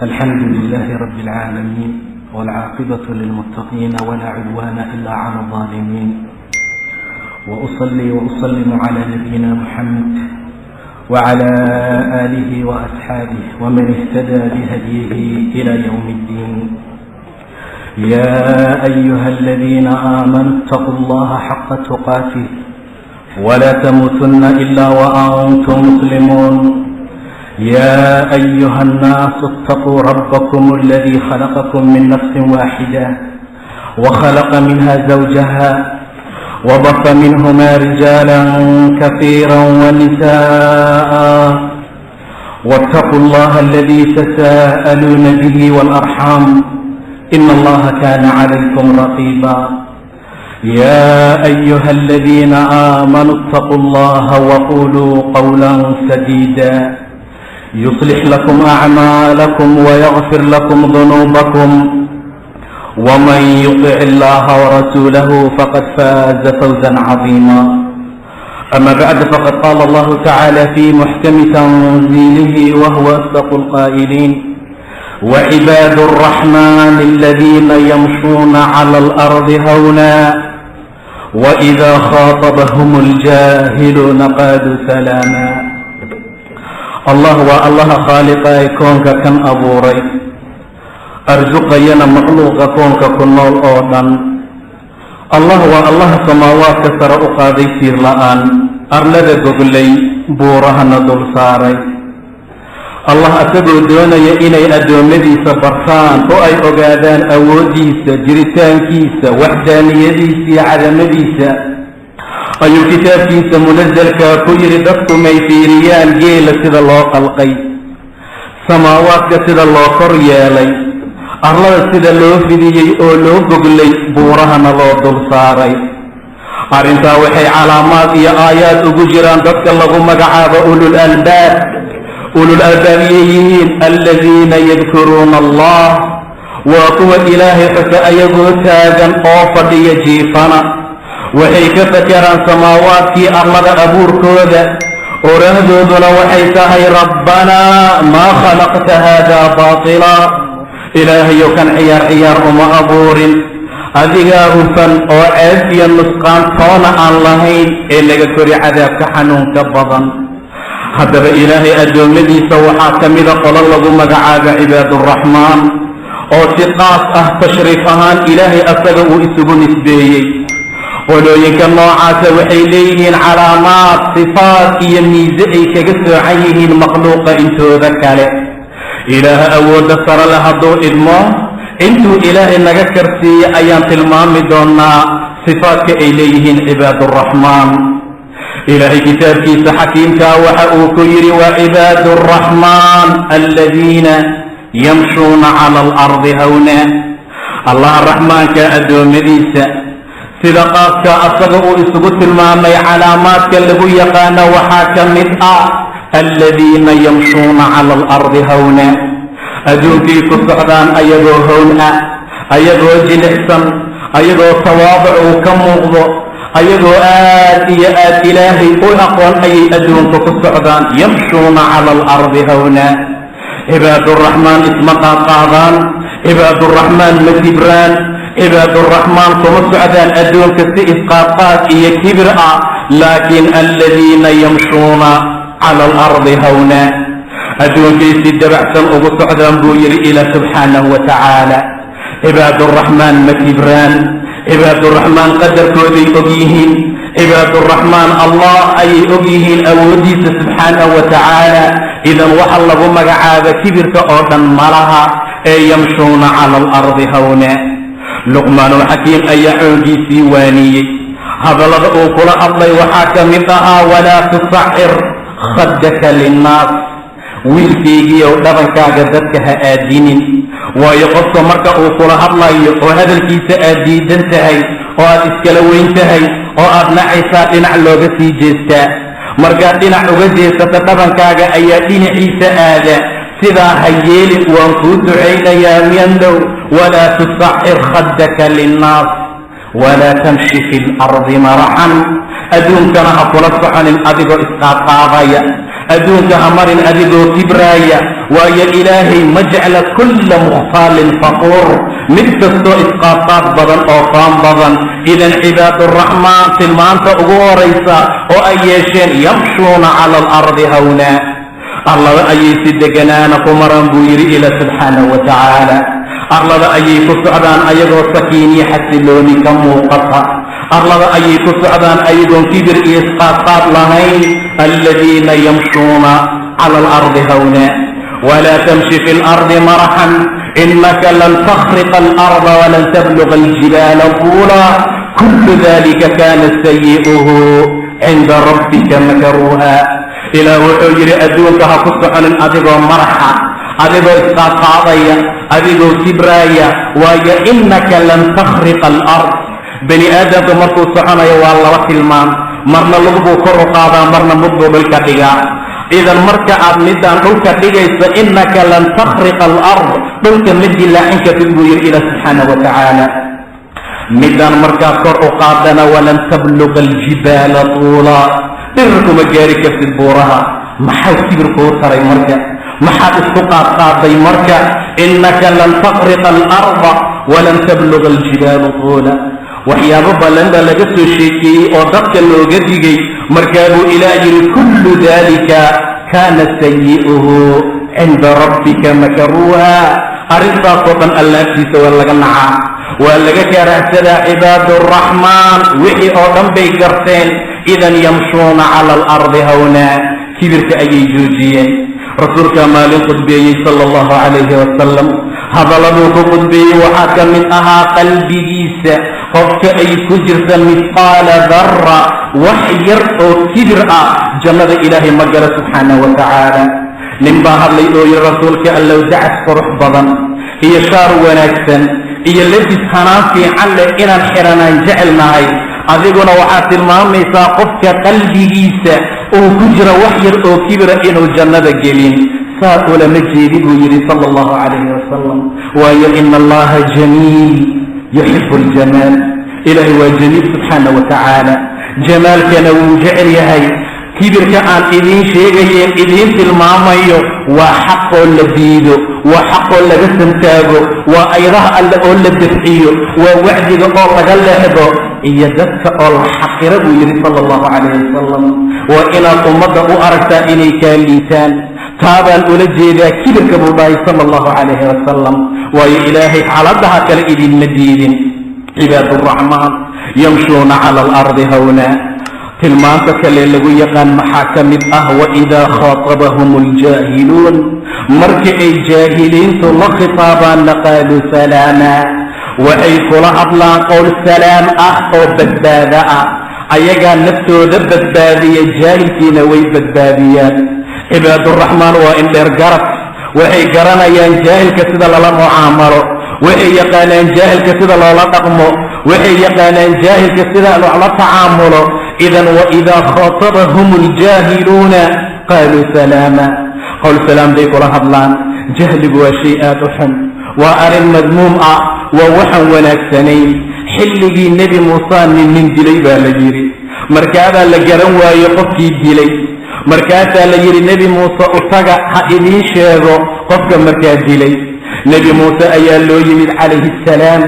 الحمد لله رب العالمين والعاقبة للمتقين ولا عدوان إلا على الظالمين وأصلي وأسلم على نبينا محمد وعلى آله وأصحابه ومن اهتدى بهديه إلى يوم الدين يا أيها الذين آمنوا اتقوا الله حق تقاته ولا تموتن إلا وأنتم مسلمون يا أيها الناس اتقوا ربكم الذي خلقكم من نفس واحدة وخلق منها زوجها وبث منهما رجالا كثيرا ونساء واتقوا الله الذي تساءلون به والأرحام إن الله كان عليكم رقيبا يا أيها الذين آمنوا اتقوا الله وقولوا قولا سديدا يصلح لكم أعمالكم ويغفر لكم ذنوبكم ومن يطع الله ورسوله فقد فاز فوزا عظيما أما بعد فقد قال الله تعالى في محكم تنزيله وهو أصدق القائلين وعباد الرحمن الذين يمشون على الأرض هونا وإذا خاطبهم الجاهلون قالوا سلاما الله والله خالق كونك كان أبوري أرزقينا مخلوق كونك كنول أوضا الله والله سماوات سر أقاضي سير لآن أرلد قبلي بورها ندل ساري الله أسبو دوني إني أدومديس برسان وأي أقادان أوديس جريتان كيس وحدانيديس عدمديس أي كتاب كيس منزل كاكوير دفتو ميفيريان جيل سيد الله قلقي سماوات سيد الله قريالي أرلا سيد الله فيدي أولو قبلي بورها نلو دل ساري أرنتا وحي علامات يا آيات أجران دفت الله مقعاب أولو الألباب أولو الألبابيين الذين يذكرون الله وقوى إلهي فسأيقو تاجا أوفر يجيفنا وحي كفكرا سماوات في أرض أبور كودا ورهدودنا وحي تهي ربنا ما خلقت هذا باطلا إلهي كان عيار وما أبور أذيقاه فن وعافي النسقان طونا اللهين إلا كوري عذاب كحنون كبضا haddaba ilaahay addoommadiisa waxaa ka mida qolo lagu magacaaba cibaaduraxmaan oo si qaas ah tashriif ahaan ilaahay asaga uu isugu nisbeeyey qolooyinka noocaasa waxay leeyihiin calaamaad sifaad iyo miise ay kaga soocan yihiin makhluuqa intooda kale ilaaha awoodda sare leh hadduu idmo intuu ilaahay naga karsiiye ayaan tilmaami doonaa sifaadka ay leeyihiin cibaaduraxmaan إلهي كتاب كيس حكيمك وحقوك يري وعباد الرحمن الذين يمشون على الأرض هونا الله الرحمن كأدو مديسة صدقاتك أصدقوا إسقط المامي علاماتك اللي يقان وحاكم الذين يمشون على الأرض هونا أدو فيك الصعدان أيضو هونا أيضو جلحسا أيضو تواضع وكمغضو ayagoo aad iyo aad ilaahay u aqoon ayay adduunka ku socdaan yamshuuna cala alardi hawna cibaaduraxmaan isma qaadqaadaan cibaaduraxmaan ma kibraan cibaaduraxmaan kuma socdaan adduunka si isqaadqaad iyo kibir ah laakiin aladiina yamshuuna cala alardi hawna adduunkay si dabacsan ugu socdaan buu yidhi ilaah subxaanahu wa tacaala cibaaduraxmaan ma kibraan cibaaduraxmaan qadarkooday og yihiin cibaaduraxmaan allah ayay og yihiin awoodiisa subxaanahu wa tacaala idan waxa lagu magacaaba kibirka oo dhan malaha ee yamshuuna cala alardi hawna luqmaanulxakiim ayaa xooggiisii waaniyey hadallada uu kula hadlay waxaa ka mid ahaa walaa tusacir khaddaka linnaas wiilkaygiiyow dhabankaaga dadka ha aadinin waayo qofka marka uu kula hadlayo oo hadalkiisa aad diidan tahay oo aad iskala weyn tahay oo aad nacaysaa dhinac looga sii jeestaa markaad dhinac uga jeesato dhabankaaga ayaa dhinaciisa aada sidaa ha yeelin waan kuu ducaynayaa miyandow walaa tusacir khaddaka linnaas walaa tamshi fi lardi maraxan adduunkana ha kula soconin adigoo isqaadqaadaya adduunka ha marin adigoo kibraaya waayo ilaahay ma jecla kulla mukhtaalin faquur mid kastoo isqaadqaad badan oo faan badan idan cibaaduraxmaan tilmaanta ugu horaysa oo ay yeesheen yamshuuna cala alardi hawnaa arlada ayay si deganaana ku maraan buu yidhi ilaa subxaanahu wa tacaala arlada ayay ku socdaan ayagoo sakiiniyo xasilooni ka muuqata arlada ayay ku socdaan ayagoon kibir iyo isqaadqaad lahayn aladiina yamshuuna cala alardi hawnaa walaa tamshi fi lardi maraxan inaka lan takhriqa alarda walan tabluga aljibaala tuula kullu dalika kana sayi'uhu cinda rabbika makaruuha ilaah wuxuu yidhi adduunka ha ku soconin adigoo maraxa adigoo isqaadqaadaya adigoo kibraaya waayo inaka lan takhriqa alard bani aadamka markuu soconayo waa laba tilmaan marna lugbuu kor u qaadaa marna mudbuu dhulka dhigaa idan marka aad midaan dhulka dhigayso inaka lan takhriqa alard dhulka ma dilaacin kartid buu yidhi ilaah subxaana wa tacaala midaan markaa kor u qaadana walan tabluga aljibaala tuula dhirkuma gaari kartid buuraha maxaad kibir kuu taray marka maxaad isku qaadqaaday marka inaka lan takhriqa alarda walan tabluga aljibaala tuula waxyaabo ballan baa laga soo sheekeeyey oo dadka looga digay markaa buu ilaah yidhi kullu dalika kana sayi'uhu cinda rabbika makaruuha arrintaasoo dhan alla agtiisa waa laga nacaa waa laga karaahsadaa cibaaduraxmaan wixii oo dhan bay garteen idan yamshuuna cala alardi hawnaa kibirka ayay joojiyeen rasuulkaa maalin khudbeeyey sala allahu calayhi wasalam hadalladuu ku khudbeeyey waxaa ka mid ahaa qalbigiisa qofka ay ku jirta mithqaala darra wax yar oo kibir ah jannada ilaahay ma gala subxaanahu wa tacaala nin baa hadlay oo yidhi rasuulka allow dacas qurux badan iyo shaar wanaagsan iyo labis hanaan fiican leh inaan xiranaan jecelnahay adiguna waxaad tilmaamaysaa qofka qalbigiisa uu ku jira wax yar oo kibira inuu jannada gelin saa ulama jeedi buu yidhi sala allahu calayhi wasalam waayo ina allaha jamiil yuxibu aljamaal ilaahay waa jamiil subxaana wa tacaala jamaalkana wuu jecel yahay kibirka aan idiin sheegayeen idiin tilmaamayo waa xaqoo la diido waa xaqoo laga santaago waa ayadaha alle oo la dafciyo waa wacdiga oo laga leexdo iyo dadka oo la xaqira buu yidhi sala allahu calayhi wasalam waa inaad ummadda u aragtaa inay kaa liitaan taabaan ula jeedaa kibirka buu dhahay sala allahu calayhi wasalam waayo ilaahay xaaladaha kale idinma diidin cibaaduraxmaan yamshuuna cala alardi hawnaa tilmaanta kale lagu yaqaan maxaa ka mid ah waidaa khaatabahum aljaahiluun marka ay jaahiliintu la khitaabaanna qaaluu salaama waxay kula hadlaan qowl salaam ah oo badbaado ah ayagaa naftooda badbaadiya jaahilkiina way badbaadiyaan cibaaduraxmaan waa indheer garab waxay garanayaan jaahilka sida lala mucaamalo waxay yaqaanaan jaahilka sida loola dhaqmo waxay yaqaanaan jaahilka sida loola tacaamulo idan waidaa khaatabahum aljaahiluuna qaaluu salaama qowl salaam bay kula hadlaan jahligu waa shay aad u xun waa arrin madmuum ah waa waxaan wanaagsanayn xilligii nebi muuse nin dilay baa la yidhi markaadaa la garan waaye qofkii dilay markaasaa la yidhi nebi muuse utaga ha idiin sheego qofka markaa dilay nebi muuse ayaa loo yimid calayhi assalaam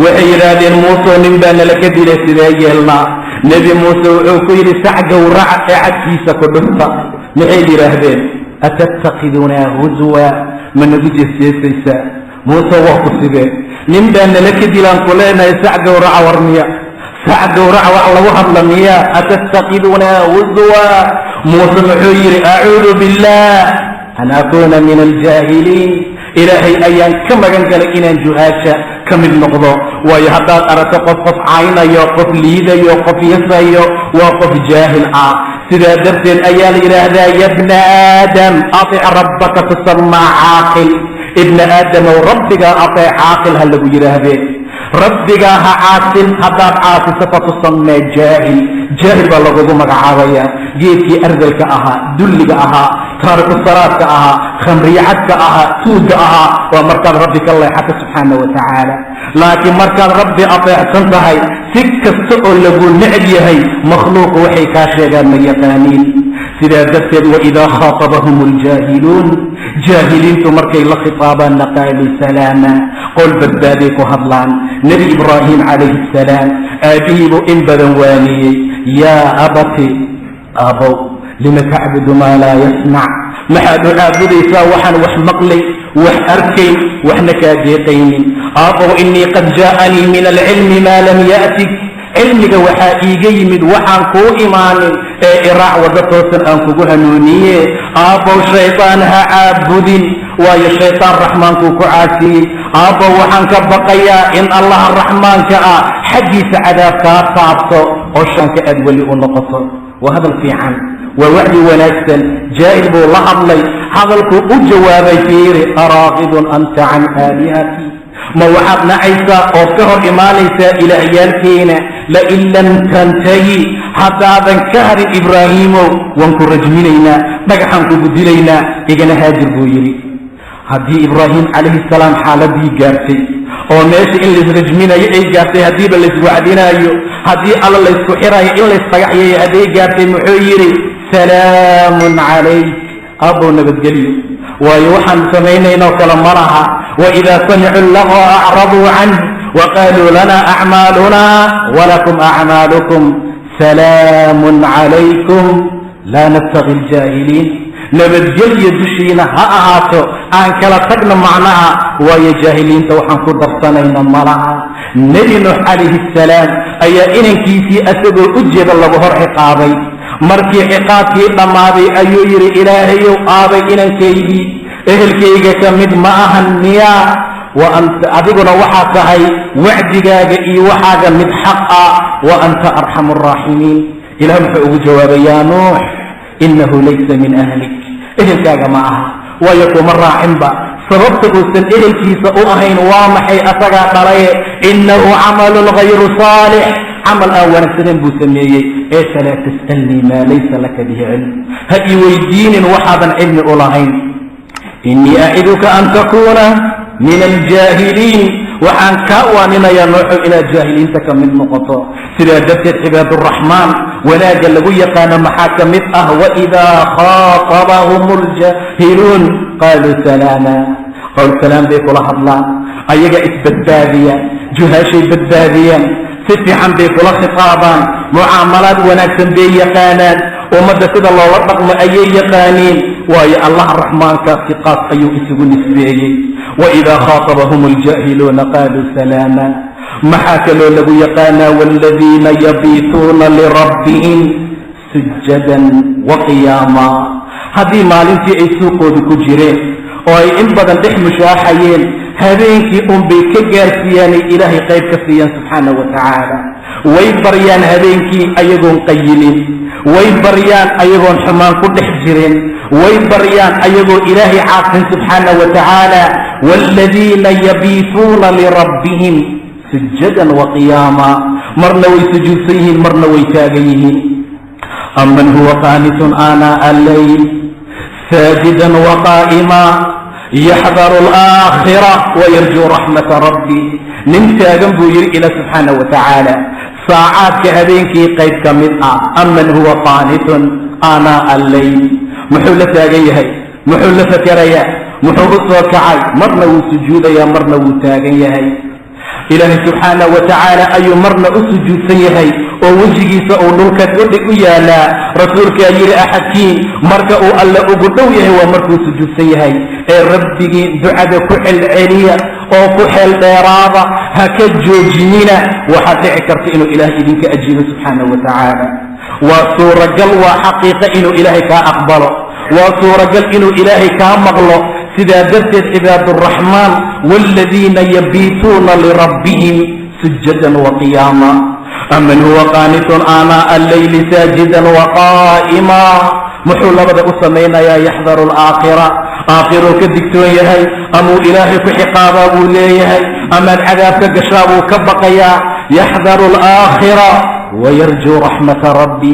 waxay yidhaahdeen muuseo nin baa nala ka dilay sidee yeelnaa nebi muuse wuxuu ku yidhi sac gowraca ee cadkiisa ku dhufta maxay yidhaahdeen atattakiduunaa huzwa ma nagu jeesjeesaysaa muuse waa ku sidee nin baa nala ka dilaan ku leenahay sac gowraca war miya sac gowraca wax lagu hadla miya atattakiduunaa huzwa muuse muxuu yidhi acuudu billah an akuuna min aljaahiliin ilaahay ayaan ka magan galay inaan juhaasha ka mid noqdo waayo haddaad aragto qof caynayo qof liidayo qof yasayo waa qof jaahil ah sidaa darteed ayaa la yidhaahdaa ya bna aadam atic rabbaka tusamaa caaqil ibna aadamow rabbigaa ateec caaqil ha lagu yidhaahdee rabbigaa ha caasin haddaad caasiso fatusamee jaahil jaahil baa lagugu magacaabaya geedkii ardalka ahaa dulliga ahaa taariku salaadka ahaa khamriyacadka ahaa tuugga ahaa waa markaad rabbi ka leexato subxaana wa tacaala laakiin markaad rabbi ateecsan tahay si kasta oo lagu necb yahay makhluuqu waxay kaa sheegaan ma yaqaaniin sidaa darteed waidaa khaatabahum اljaahiluun jaahiliintu markay la khitaabaanna qaaluu salaama qol badbaaday ku hadlaan. nebi ibraahim calayhi الsalaam aabihii buu in badan waaniyey, yaa abati aabow lima tacbudu maa laa yasmac, maxaad u caabudaysaa waxaan wax maqlay, wax arkayn, waxna kaa deeqaynin. aabow inii qad jaa'anii min alcilmi maa lam ya'tik, cilmiga waxaa iiga yimid waxaan kuu imaanin ee iraac wadda toosan aan kugu hanuuniye. aabbow shaydaan ha caabudin, waayo shaydaan raxmaankuu ku caasiyey. aabbow waxaan ka baqayaa in allaha raxmaanka ah xaggiisa cadaab kaa taabto oo shanka aad weli u noqoto. waa hadal fiican, waa wacdi wanaagsan. jaahil buu la hadlay, hadalkuu u jawaabay fiiri, araaqibun anta can aalihati, ma waxaad nacaysaa ood ka hor imaanaysaa ilaahyaalkeena? lain lam tantahi, haddaadan ka harin ibraahiimow waan ku rajminaynaa, dhagaxaan kugu dilaynaa, igana haajir buu yidhi. haddii ibraahim calayhi salaam xaaladii gaartay oo meesha in laysrajminayo ay gaartay, haddiiba layswacdinaayo, haddii alla laysku xirayo in laysdagaxyayo hadday gaartay, muxuu yidhi salaamun calayk, aabbow nabadgelyo, waayo waxaan samaynaynoo kale ma laha. waidaa samicuu lagwa acraduu canh waqaaluu lana acmaaluna walakum acmaalukum salaamun calaykum laa nabtagi ljaahiliin. nabadgelyo dushiina ha ahaato, aan kala tagno macnaha, waayo jaahiliinta waxaan ku darsanayno malaha. nebi nuux calayhi الsalaam ayaa inankiisii asagoo u jeeda lagu hor ciqaabay. markii ciqaabkii dhammaaday ayuu yidhi, ilaahayow aabay inankaygii ehelkayga ka mid ma ahan miyaa? wa anta adiguna waxaa tahay wacdigaaga iyo waxaaga mid xaq ah, wa anta arxamu الraaximiin. ilah muxuu ugu jawaabay, yaa nuux inahu laysa min ahlik, ehelkaaga ma aha, waayo kuma raacinba. sababta uusan ehelkiisa u ahayn waa maxay? asagaa dhalaye, inahu camalun gayru saalix, camal aan wanaagsanen buu sameeyey. ee falaa tas'alnii maa laysa laka bihi cilm, ha ii weydiinin waxaadan cilmi u lahayn. inii aciduka an takuuna min aljaahiliin, waxaan kaa waaninayaa nuuxow inaad jaahiliinta ka mid noqoto. sidaa darteed cibaaduraxmaan wanaagga lagu yaqaano maxaa ka mid ah, waidaa khaatabahum اljaahiluun qaaluu salaama, qowl salaam bay kula hadlaan, ayaga isbadbaadiya, juhaashay badbaadiyaan, si fiican bay kula khitaabaan, mucaamalaad wanaagsan bay yaqaanaan, ummadda sida loola dhaqmo ayay yaqaaniin, waayo allah raxmaanka siqaas ayuu isugu nisbeeyey. waidaa khaatabahum اljaahiluuna qaaluu salaama. maxaa kaloo lagu yaqaanaa, waaladiina yabiituuna lirabbihim sujadan wa qiyaama. haddii maalintii ay suuqooda ku jireen oo ay in badan dhex mushaaxayeen, habeenkii unbay ka gaarsiiyaanay ilaahay qayb ka siiyaan subxaana wa tacaala. way baryaan habeenkii ayagoon qayilin, way baryaan ayagoon xumaan ku dhex jirin, way baryaan ayagoo ilaahay caasin subxaana wa tacaala. waaladiina yabiituuna lirabbihim sujadan wa qiyaama, marna way sujuudsan yihiin, marna way taagan yihiin. aman huwa qaanitun aanaa alleyl saajidan wa qaa'ima yaxdaru alaakhira wayarjuu raxmata rabbi. nin taagan buu yidhi ilah subxaana wa tacaala saacaadka habeenkii qayb ka mid ah. aman huwa qaanitun aanaa alleyl, muxuu la taagan yahay, muxuu la fakerayaa, muxuu u soo kacay, marna wuu sujuudayaa, marna wuu taagan yahay. ilaahay subxaana wa tacaala ayuu marna u sujuudsan yahay oo wejigiisa uu dhulka udhig u yaalaa. rasuulkaa yidhi axadkiin marka uu alle ugu dhow yahay waa markuu sujuudsan yahay. ee rabbigii ducada ku celceliya oo ku xeel dheeraada, ha ka joojinina, waxaad dhici karta inuu ilaahay idinka ajiibo subxaana wa tacaala. waa suuragal, waa xaqiiqa inuu ilaahay kaa aqbalo, waa suuragal inuu ilaahay kaa maqlo. sidaa darteed cibaaduraxmaan waaladiina yabiituuna lirabbihim sujadan wa qiyaama. aman huwa qaanitun aanaa alleyli saajidan wa qaa'ima, muxuu labada u samaynayaa? yaxdaru alaakhira, aakhiruu ka digtoon yahay, amuu ilaahay ku xiqaabaa buu leeyahay, amaad cadaabka gashaa buu ka baqayaa. yaxdaru alaakhira wayarjuu raxmata rabbi,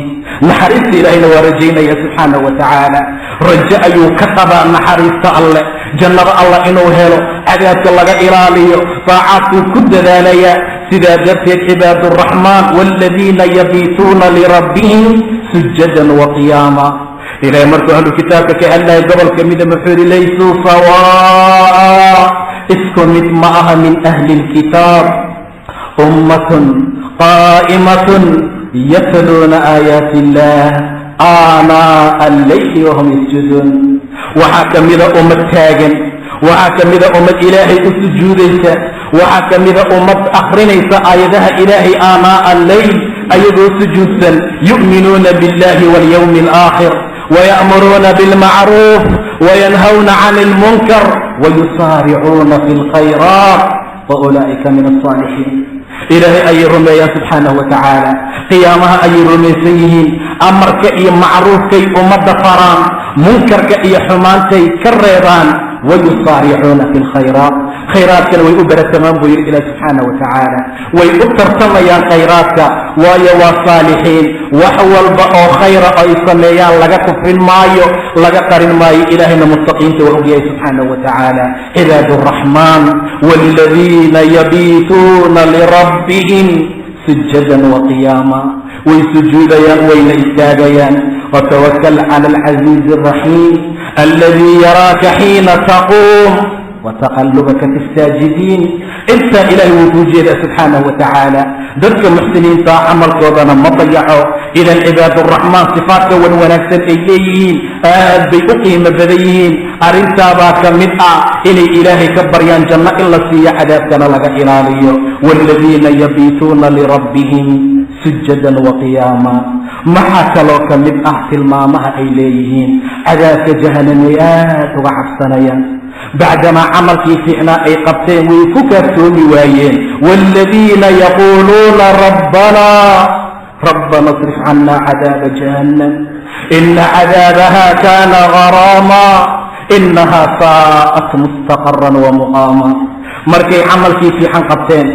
naxariista ilaahayna waa rajaynaya subxaana wa tacaala. rajo ayuu ka qabaa naxariista alleh, jannada allah inuu helo, cadaabka laga ilaaliyo, daacaadkuu ku dadaalayaa. sidaa darteed cibaaduraxmaan waaladiina yabiituuna lirabbihim sujadan wa qiyaama. إلى مركو أهل الكتاب كأن قبل كمية محور ليسوا سواء اسكنت معها من أهل الكتاب أمة قائمة يتلون آيات الله آناء الليل وهم يسجدون وحكم إذا أمة تاجن وحكم إذا أمة إلهي السجود وحكم إذا أمة أخرين آياتها إلهي آناء الليل أيضا سجودا يؤمنون بالله واليوم الآخر ويأمرون بالمعروف وينهون عن المنكر ويسارعون في الخيرات وأولئك من الصالحين إلهي أي رمي سبحانه وتعالى قيامها أي رمي سيهين أمرك أي معروف كي أمد فران منكر كي حمان كي كريران ويصارعون في الخيرات خيرات كان ويؤبر التمام بير إلى سبحانه وتعالى ويؤبر سميان خيراتك ويوا صالحين وحول بقى خير أي سميان لقى كفر مايو لقى قرن مايو إلهنا مستقيم وعبيه سبحانه وتعالى عباد الرحمن والذين يبيتون لربهم سجدا وقياما ويسجديان وين استاغيان وتوكل على العزيز الرحيم الذي يراك حين تقوم وتقلبك في الساجدين انت الى وجود سبحانه وتعالى ذلك المحسنين عمل قوضنا مضيعوا الى العباد الرحمن صفات ونكسب اليين بأقيم بديين ارنتا باك مدعى الى الهي كبر يان جنة الا سي عذابنا لك الالي والذين يبيتون لربهم سجدا وقياما maxaa kaloo ka mid ah tilmaamaha ay leeyihiin cadaabka jahanamiyaad uga cabsanayaan bacdamaa camalkii fiicnaa ay qabteen way ku kaaftoomi waayeen waaladiina yaquuluuna rabbana اصrif cana cadaaba jahannam ina cadaabaha kaana garaama inaha saa'at mustaqaran wamuqaama markay camalkii fiican qabteen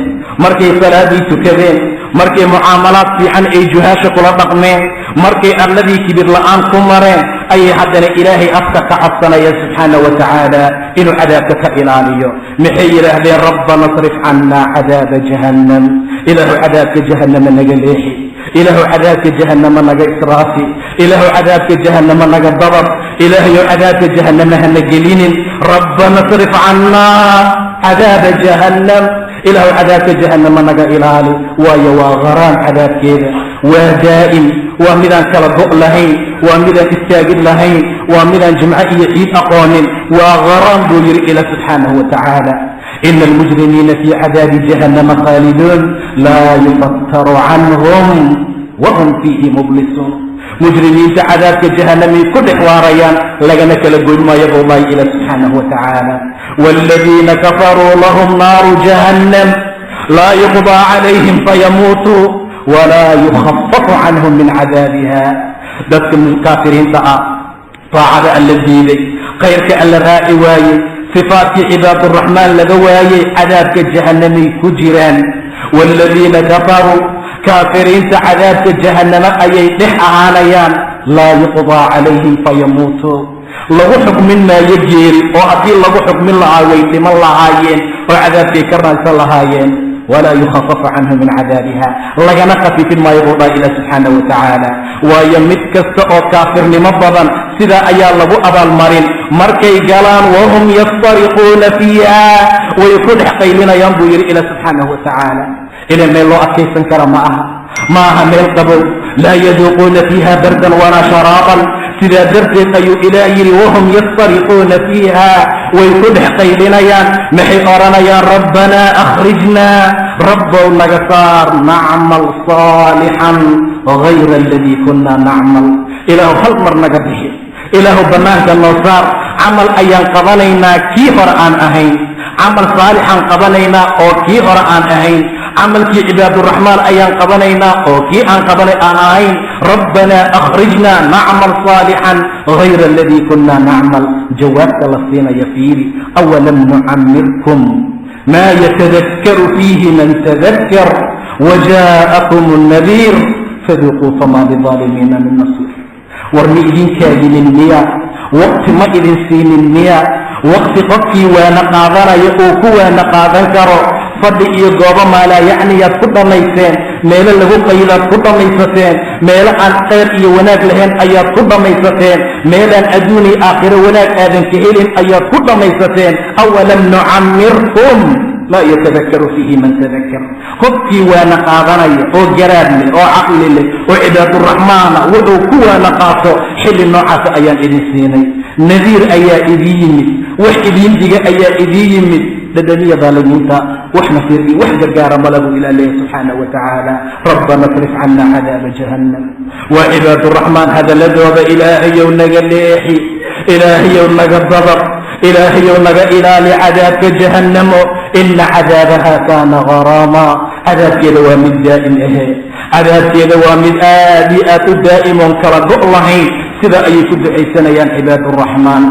markay salaadii tukadeen markay mucaamalaad fiican ay juhaasha kula dhaqmeen markay alladii kibir la'aan ku mareen ayay haddana ilaahay afka ka cabsanaya subxaana wa tacaala inuu cadaabka ka ilaaliyo maxay yidhaahdeen rabbana اصrif cana cadaaba jahannam ilaahu cadaabka jahannama naga leexi ilaahu cadaabka jahannama naga israafi ilaahu cadaabka jahannama naga dabar ilaahayo cadaabka jahannama hana gelinin rabbana اصrif cana cadaaba jahannam إله عذاب جهنم نجا إلهي ويا وغرام عذاب كذا ودائم ومدان كلا ضوء لهين ومدان استاجد لهين ومدان جمعية عيد أقوام وغرام دولير إلى سبحانه وتعالى إن المجرمين في عذاب جهنم خالدون لا يفتر عنهم وهم فيه مبلسون مجرمين عذاب جهنم كل حواريان لجنك لقول ما يرضى الله إلى سبحانه وتعالى والذين كفروا لهم نار جهنم لا يقضى عليهم فيموتوا ولا يخفف عنهم من عذابها ذلك الكافرين طاعة الذين خيرك الرائي واي صفات عباد الرحمن لغواي عذاب جهنم كجران والذين كفروا كافرين عذاب جهنم أي نحعانيان لا يقضى عليهم فيموتوا lagu xukminna yajeeri oo hadii lagu xukmin lahaa way dhiman lahaayeen oo cadaabkay ka raansan lahaayeen walaa yukhafafu canhu min cadaabiha lagana khafifin maayo buu dhahay ilaah subxaanahu watacaala waayo mid kasta oo kaafirnimo badan sidaa ayaa lagu abaalmarin markay galaan wahum yastariquuna fiiha way ku dhex qaylinayaan buu yidhi ilaah subxaanahu watacaala ila meel loo adkaysan kara ma aha meel qabow laa yaduuquuna fiiha bardan walaa sharaaban sidaa darteed ayuu ilaah yidhi wahum yastariquuna fiiha way ku dhex qaylinayaan maxay odhanayaan rabbanaa akhrijnaa rabbow naga saar nacmal saalixan gayra aladii kunaa nacmal ilaahu hal mar naga bixi ilaahu bannaanka noo saar camal ayaan qabanaynaa kii hore aan ahayn camal saalixaan qabanaynaa oo kii hore aan ahayn camalkii cibaaduraxmaan ayaan qabanaynaa oo kii aan qabanay aan ahayn rabbanaa akhrijnaa nacmal saalixan gayra aladii kunaa nacmal jawaabka la siinaya fiiri awalam nucamirkum maa yatadakkaru fiihi man tadakkar wajaa'akum annadiir faduuquu famaa lidaalimiina min nasiir war ma idin kaaginin miya waqti ma idin siinin miya waqti qofkii waana qaadanaya uu ku waana qaadan karo fadhi iyo goobo maalaa yacniyaad ku dhammayseen, meelo lagu qaylaad ku dhammaysateen, meelo aan khayr iyo wanaag lahayn ayaad ku dhammaysateen, meelaan adduun iyo aakhiro wanaag aadan ka helin ayaad ku dhammaysateen. awalam nucammirkum laa yatadakaru fiihi man tadakar. qofkii waana qaadanaya oo garaad leh oo caqli leh oo cibaaduraxmaana wuxuu ku waana qaato xilli noocaasa ayaan idin siinay. nadiir ayaa idin yimid, wax idiin diga ayaa idiin yimid. dhadhamiya daalimiinta wax nasiir iyo wax gargaara malagu ilaa leeyahay subxaanahu wa tacaala. rabbana asrif cana cadaaba jahannam. waa cibaaduraxmaan hadaladooda ilaahayow naga leexi, ilaahayow naga dadab, ilaahayow naga ilaali cadaabka jahannamo. ina cadaabaha kaana garaama. cadaabkeeda waa mid daa'im ahe, cadaabkeeda waa mid aad iyo aad u daa'imoon kala go' lahayn. sida ayay ku ducaysanayaan cibaaduraxmaan.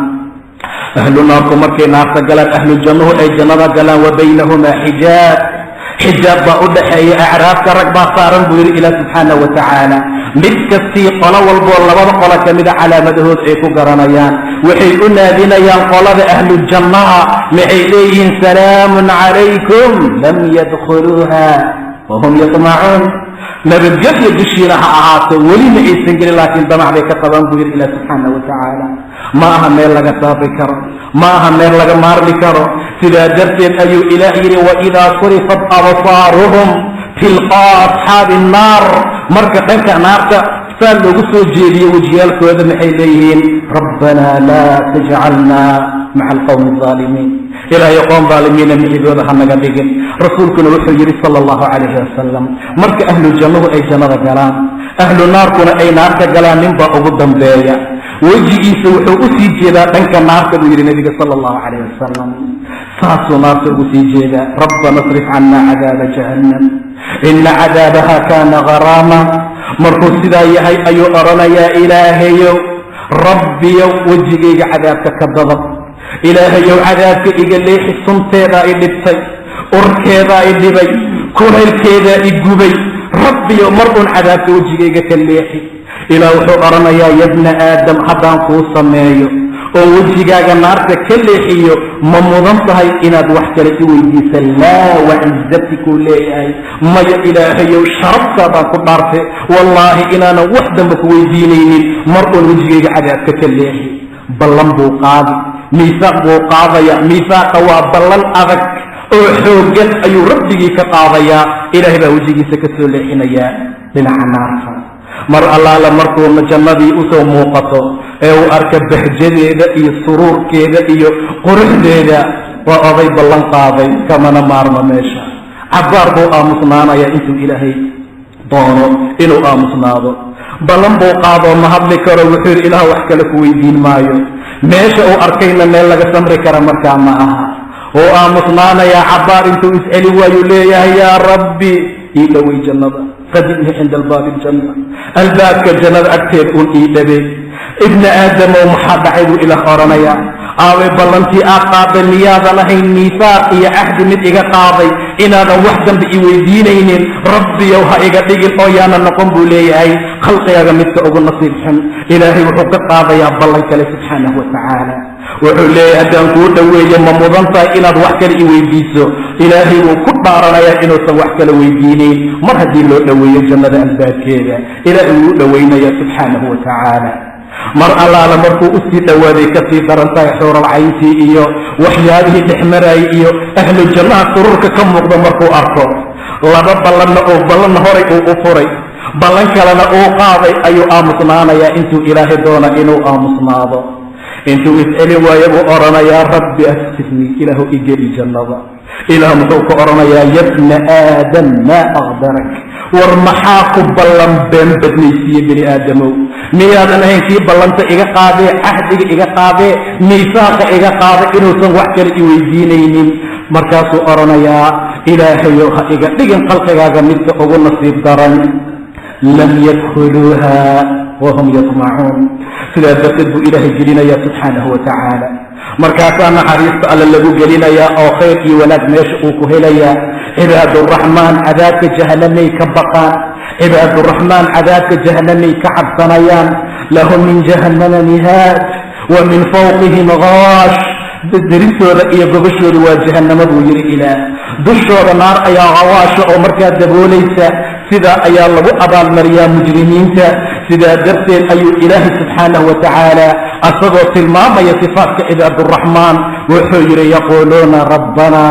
ahlu naarku markay naarta galaan, ahlu jannuhu ay jannada galaan, wa baynahumaa xijaab. xijaab baa u dhaxeeya, acraabka rag baa saaran buu yidhi ilaah subxaanahu wa tacaala. mid kastii qolo walboo labada qolo ka mida calaamadahood ay ku garanayaan. waxay u naadinayaan qolada ahlu jannaha, maxay leeyihiin salaamun calaykum lam yadkhuluuha wahum yatmacuun. nabadgelyo dushiina ha ahaato, weli ma aysan gelin, laakiin damac bay ka qabaan buu yidhi ilaah subxaanahu wa tacaala. ma aha meel laga saafi karo, ma aha meel laga maarmi karo. sidaa darteed ayuu ilaah yidhi waidaa surifat absaaruhum tilqaa asxaabi nnaar. marka dhanka naarta saa loogu soo jeediyo wejiyaalkooda maxay leeyihiin rabbanaa laa tajcalnaa maca alqawmi alظaalimiin. ilaahay qoom dhaalimiina micigooda ha naga dhigin. rasuulkuna wuxuu yidhi sala allahu calayhi wasalam, marka ahlu jannuhu ay jannada galaan, ahlu naarkuna ay naarta galaan, ninbaa ugu dambeeya. wejigiisa wuxuu u sii jeedaa dhanka naarta buu yidhi nabiga sala allahu calayhi wasalam. saasuu naarta ugu sii jeedaa. rabbana asrif cana cadaaba jahannam ina cadaabaha kaana garaama. markuu sidaa yahay ayuu odhanayaa ilaahayow rabbiyow wejigayga cadaabka ka dadab, ilaahayow cadaabka iga leexi, sunteedaa i dhibtay, urkeedaa i dhibay, kulaylkeedaa i gubay. rabbiyow mar uun cadaabka wejigayga ka leexi. ilaah wuxuu odhanayaa yabna aadam, haddaan kuu sameeyo oo wejigaaga naarta ka leexiyo, ma mudan tahay inaad wax kale i weydiisa? laa, wacizatikuu leeyahay maya ilaahayow sharaftaadaan ku dhaarte, wallaahi inaanan wax damba ku weydiinaynin, mar uun wejigayga cadaabka ka leexi. ballan buu qaadi, miisaaq buu qaadaya. miisaaqa waa ballan adag oo xooggan ayuu rabbigii ka qaadayaa. ilaahay baa wejigiisa ka soo leexinayaa dhinaca naarta. mar allaala markuuna jannadii usoo muuqato ee uu arka bahjadeeda iyo suruurkeeda iyo quruxdeeda, waa oday ballan qaaday, kamana maarmo meesha. cabbaar buu aamusnaanayaa intuu ilaahay doono inuu aamusnaado. ballan buu qaadoo ma hadli karo. wuxuu yidhi ilaah wax kale ku weydiin maayo. meesha uu arkayna meel laga samri kara markaa ma aha. oo aamusnaanayaa cabbaar intuu isceli waayuu leeyahay yaa rabbi ii dhowey jannada, fadini cinda albaabi aljanna. albaabka jannada agteed uun ii dhabey. ibna aadamow maxaa dhacay buu ilaah odhanayaa. aaway ballantii aa qaaday miyaadan ahayn miisaaq iyo cahdi mid iga qaaday inaadan wax dambe i weydiinaynin? rabbiyow ha iga dhigin oo yaana noqon buu leeyahay khalqigaaga midka ugu nasiib xun. ilaahay wuxuu ka qaadayaa ballan kale subxaanahu wa tacaala. wuxuu leeyahay haddaan kuu dhoweeyo ma mudan tahay inaad wax kale i weydiiso? ilaahay wuu ku dhaaranayaa inuusan wax kale weydiinayn. mar haddii loo dhoweeyo jannada albaabkeeda, ilaahay wuu u dhowaynaya subxaanahu wa tacaala. mar allaala markuu usii dhowaaday kasii daran tahay xuuralcayntii iyo waxyaabihii dhexmaraayay iyo ahlu jannaha sururka ka muuqda markuu arko. laba ballanna horay uu u furay, ballan kalena uu qaaday ayuu aamusnaanayaa intuu ilaahay doona inuu aamusnaado. intuu iscelin waayo buu odhanayaa rabbi asifnii, ilaahu igeli jannada. ilaah muxuu ku odhanayaa yabna aadam maa aqdarak, war maxaa ku ballan been badnaysiiye bini aadamow? miyaadan ahayn kii ballanta iga qaadee, cahdiga iga qaadee, miisaaqa iga qaada inuusan wax kale i weydiinaynin? markaasuu odhanayaa ilaahayow ha iga dhigin khalqigaaga midka ugu nasiib daran. lam yadkhuluuha wahum yatmacuun. sidaa darteed buu ilaahay gelinayaa subxaanahu wa tacaala. markaasaa naxariista alle lagu gelinayaa oo khayr iyo wanaag meesha uu ku helayaa. cibaaduraxmaan cadaabka jahanamay ka baqaan, cibaaduraxmaan cadaabka jahanamay ka cabsanayaan. lahum min jahannama mihaad wa min fawqihim gaash derintooda iyo gobashooda waa jahannamo buu yidhi ilaah. dushooda naar ayaa hawaasha oo markaa daboolaysa. sidaa ayaa lagu abaalmariyaa mujrimiinta. sidaa darteed ayuu ilaahay subxaanahu wa tacaala asagoo tilmaamaya sifaatka cibaaduraxmaan wuxuu yidhi yaquuluuna rabbana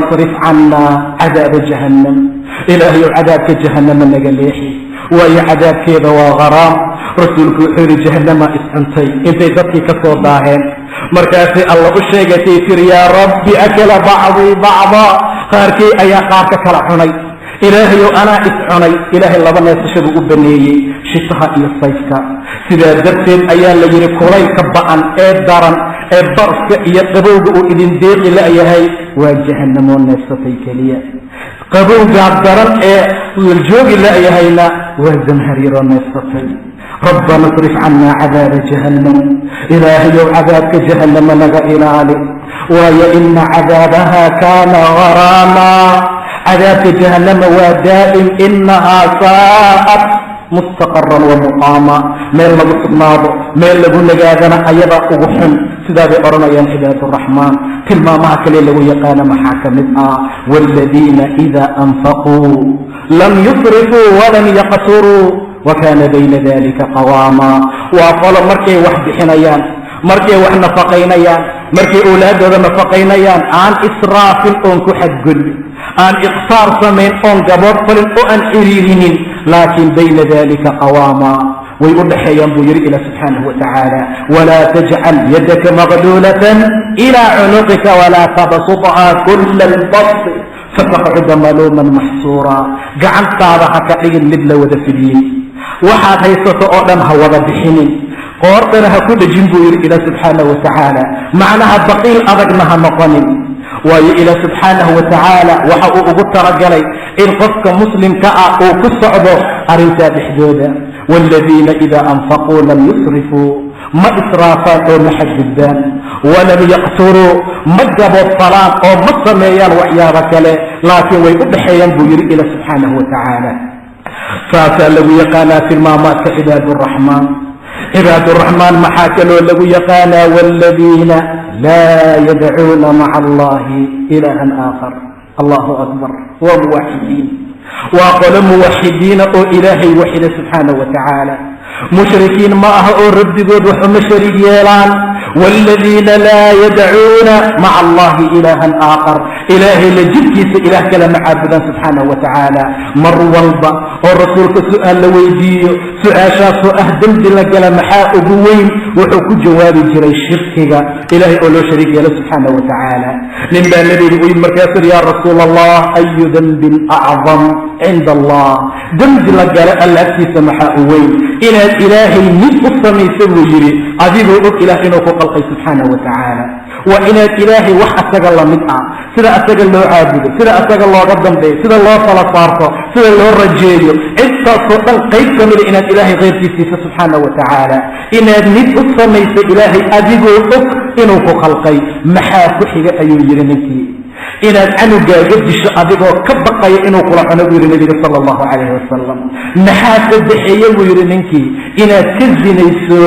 srif cannaa cadaaba jahannam. ilaahayow cadaabka jahannama naga leexi, waayo cadaabkeeda waa haraam. rasuulku wuxuu yidhi jahannama iscuntay intay dadkii ka soo daaheen. markaasay alla u sheegatay tiri yaa rabbi akala bacdii bacda, qaarkii ayaa qaarka kala cunay. ilaahayow anaa iscunay. ilaahay laba neefsasho buu u baneeyey, shitaha iyo sayfka. sidaa darteed ayaa la yidhi kulaylka ba'an ee daran ee barfka iyo qabowga uu idin deeqi la'yahay waa jahannamoo neefsatay keliya. qabowgaa daran ee joogi la'yahayna waa zamhariiroo neefsatay. rabbana srif cannaa cadaaba jahannam. ilaahayow cadaabka jahannama naga ilaali, waayo ina cadaabaha kaana garaama. cadaabka jahannama waa daa'im. inahaa saa'at mustaqaran wa muqaama. meel lagu sugnaado, meel lagu nagaadana ayadaa ugu xun. sidaa bay odhanayaan cibaaduraxmaan. tilmaamaha kale lagu yaqaana maxaa ka mid ah waaladiina idaa anfaquu lam yusrifuu walam yaqturuu wakaana bayna dalika qawaama. waa qolo markay wax bixinayaan, markay wax nafaqaynayaan, markay awlaadooda nafaqaynayaan aan israafin oon ku xadgudbin, aan iqtaar samayn oon gabood falin oo aan xiriirinin, laakiin bayna dalika qawaama. way u dhaxeeyaan buu yidhi ilah subxaanahu wa tacaala walaa tajcal yadaka maqluulatan ilaa cunuqika walaa tabsuthaa kula albast fataqcuda maluuman maxsuura. gacantaada ha ka dhigin mid la wada fidiyey, waxaad haysato oo dhan ha wada bixinin, qoortana ha ku dhejin buu yidhi ilah subxaanahu wa tacaala. macnaha baqiil adagna ha noqonin, waayo ilah subxaanahu wa tacaala waxa uu ugu talagalay in qofka muslimka ah uu ku socdo arrintaa dhexdooda. waaladiina idaa anfaquu lam yusrifuu ma israafaan oo ma xadgudbaan, walam yaqturuu ma gaboodfalaan oo ma sameeyaan waxyaabo kale, laakiin way u dhaxeeyaan buu yidhi ilah subxaanahu wa tacaala. saasaa lagu yaqaanaa tilmaamaadka cibaaduraxmaan. cibaaduraxmaan maxaa kaloo lagu yaqaanaa waaladiina laa yadcuuna maca allahi ilaahan aakhar. allahu akbar. waa muwaxidiin, waa qolo muwaxidiina oo ilaahay waxida subxaanahu wa tacaala. mushrikiin ma aha oo rabbigood wax uma shariig yeelaan. waaladiina laa yadcuuna maca allahi ilaahan aakhar. ilaahay la jidkiisa ilaah kale ma caabudaan subxaanahu wa tacaala. mar walba oo rasuulka su-aal la weydiiyo, su-aashaasoo ah dembi la gala maxaa ugu weyn, wuxuu ku jawaabi jiray shirkiga ilaahay oo loo shariig yeelo subxaanahu wa tacaala. nin baa nabiga u yimid markaasuu yaa rasuula allah ayu dembin acdam cinda allah. dembi la gala alla agtiisa maxaa u weyn? inaad ilaahay mid u samaysa buu yidhi adigoo og ilaah inuu ku qalqay subxaanahu wa tacaala. waa inaad ilaahay wax asaga lamid ah, sida asaga loo caabudo, sida asaga looga dambeeyo, sida loo tala saarto, sida loo rajeeyo, intaasoo dhan qayb ka mida inaad ilaahay keyrkiisiisa subxaanahu wa tacaala. inaad mid u samaysa ilaahay adigoo og inuu ku khalqay. maxaa ku xiga ayuu yidhi ninkii? inaad canugaaga disho adigoo ka baqaya inuu kula cuno buu yidhi nabiga sala allahu calayhi wasalam. maxaa saddexeeye buu yidhi ninkii? inaad ka zinayso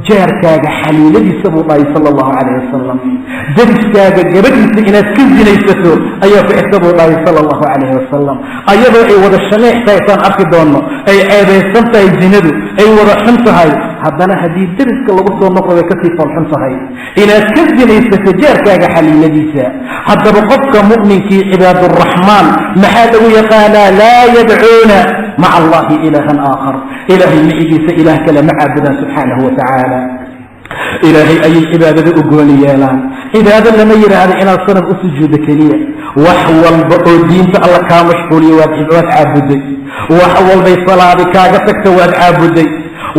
jaarkaaga xaliiladiisa buu dhahay sala allahu calayhi wasalam. dariskaaga gabadhiisa inaad ka zinaysato ayaa ku xigta buu dhahay sala allahu calayhi wasalam. ayadoo ay wada shaneex tahay saan arki doonno, ay ceebaysan tahay zinadu, ay wada xun tahay, haddana haddii dariska lagu soo noqdo way kasii foolxun tahay. inaad ka zinaysato jaarkaaga xaliiladiisa. haddaba qofka mu'minkii cibaaduraxmaan maxaa lagu yaqaanaa? laa yadcuuna maca allahi ilaahan aakhar. ilaahay micigiisa ilaah kale ma caabudaan subxaanahu wa tacaala. ilaahay ayay cibaadada u gooni yeelaan. cibaado lama yidhaahdo inaad sanad u sujuudo keliya. wax walba oo diinta alla kaa mashquuliyo waad caabuday. wax walbay salaadi kaaga tagta waad caabuday.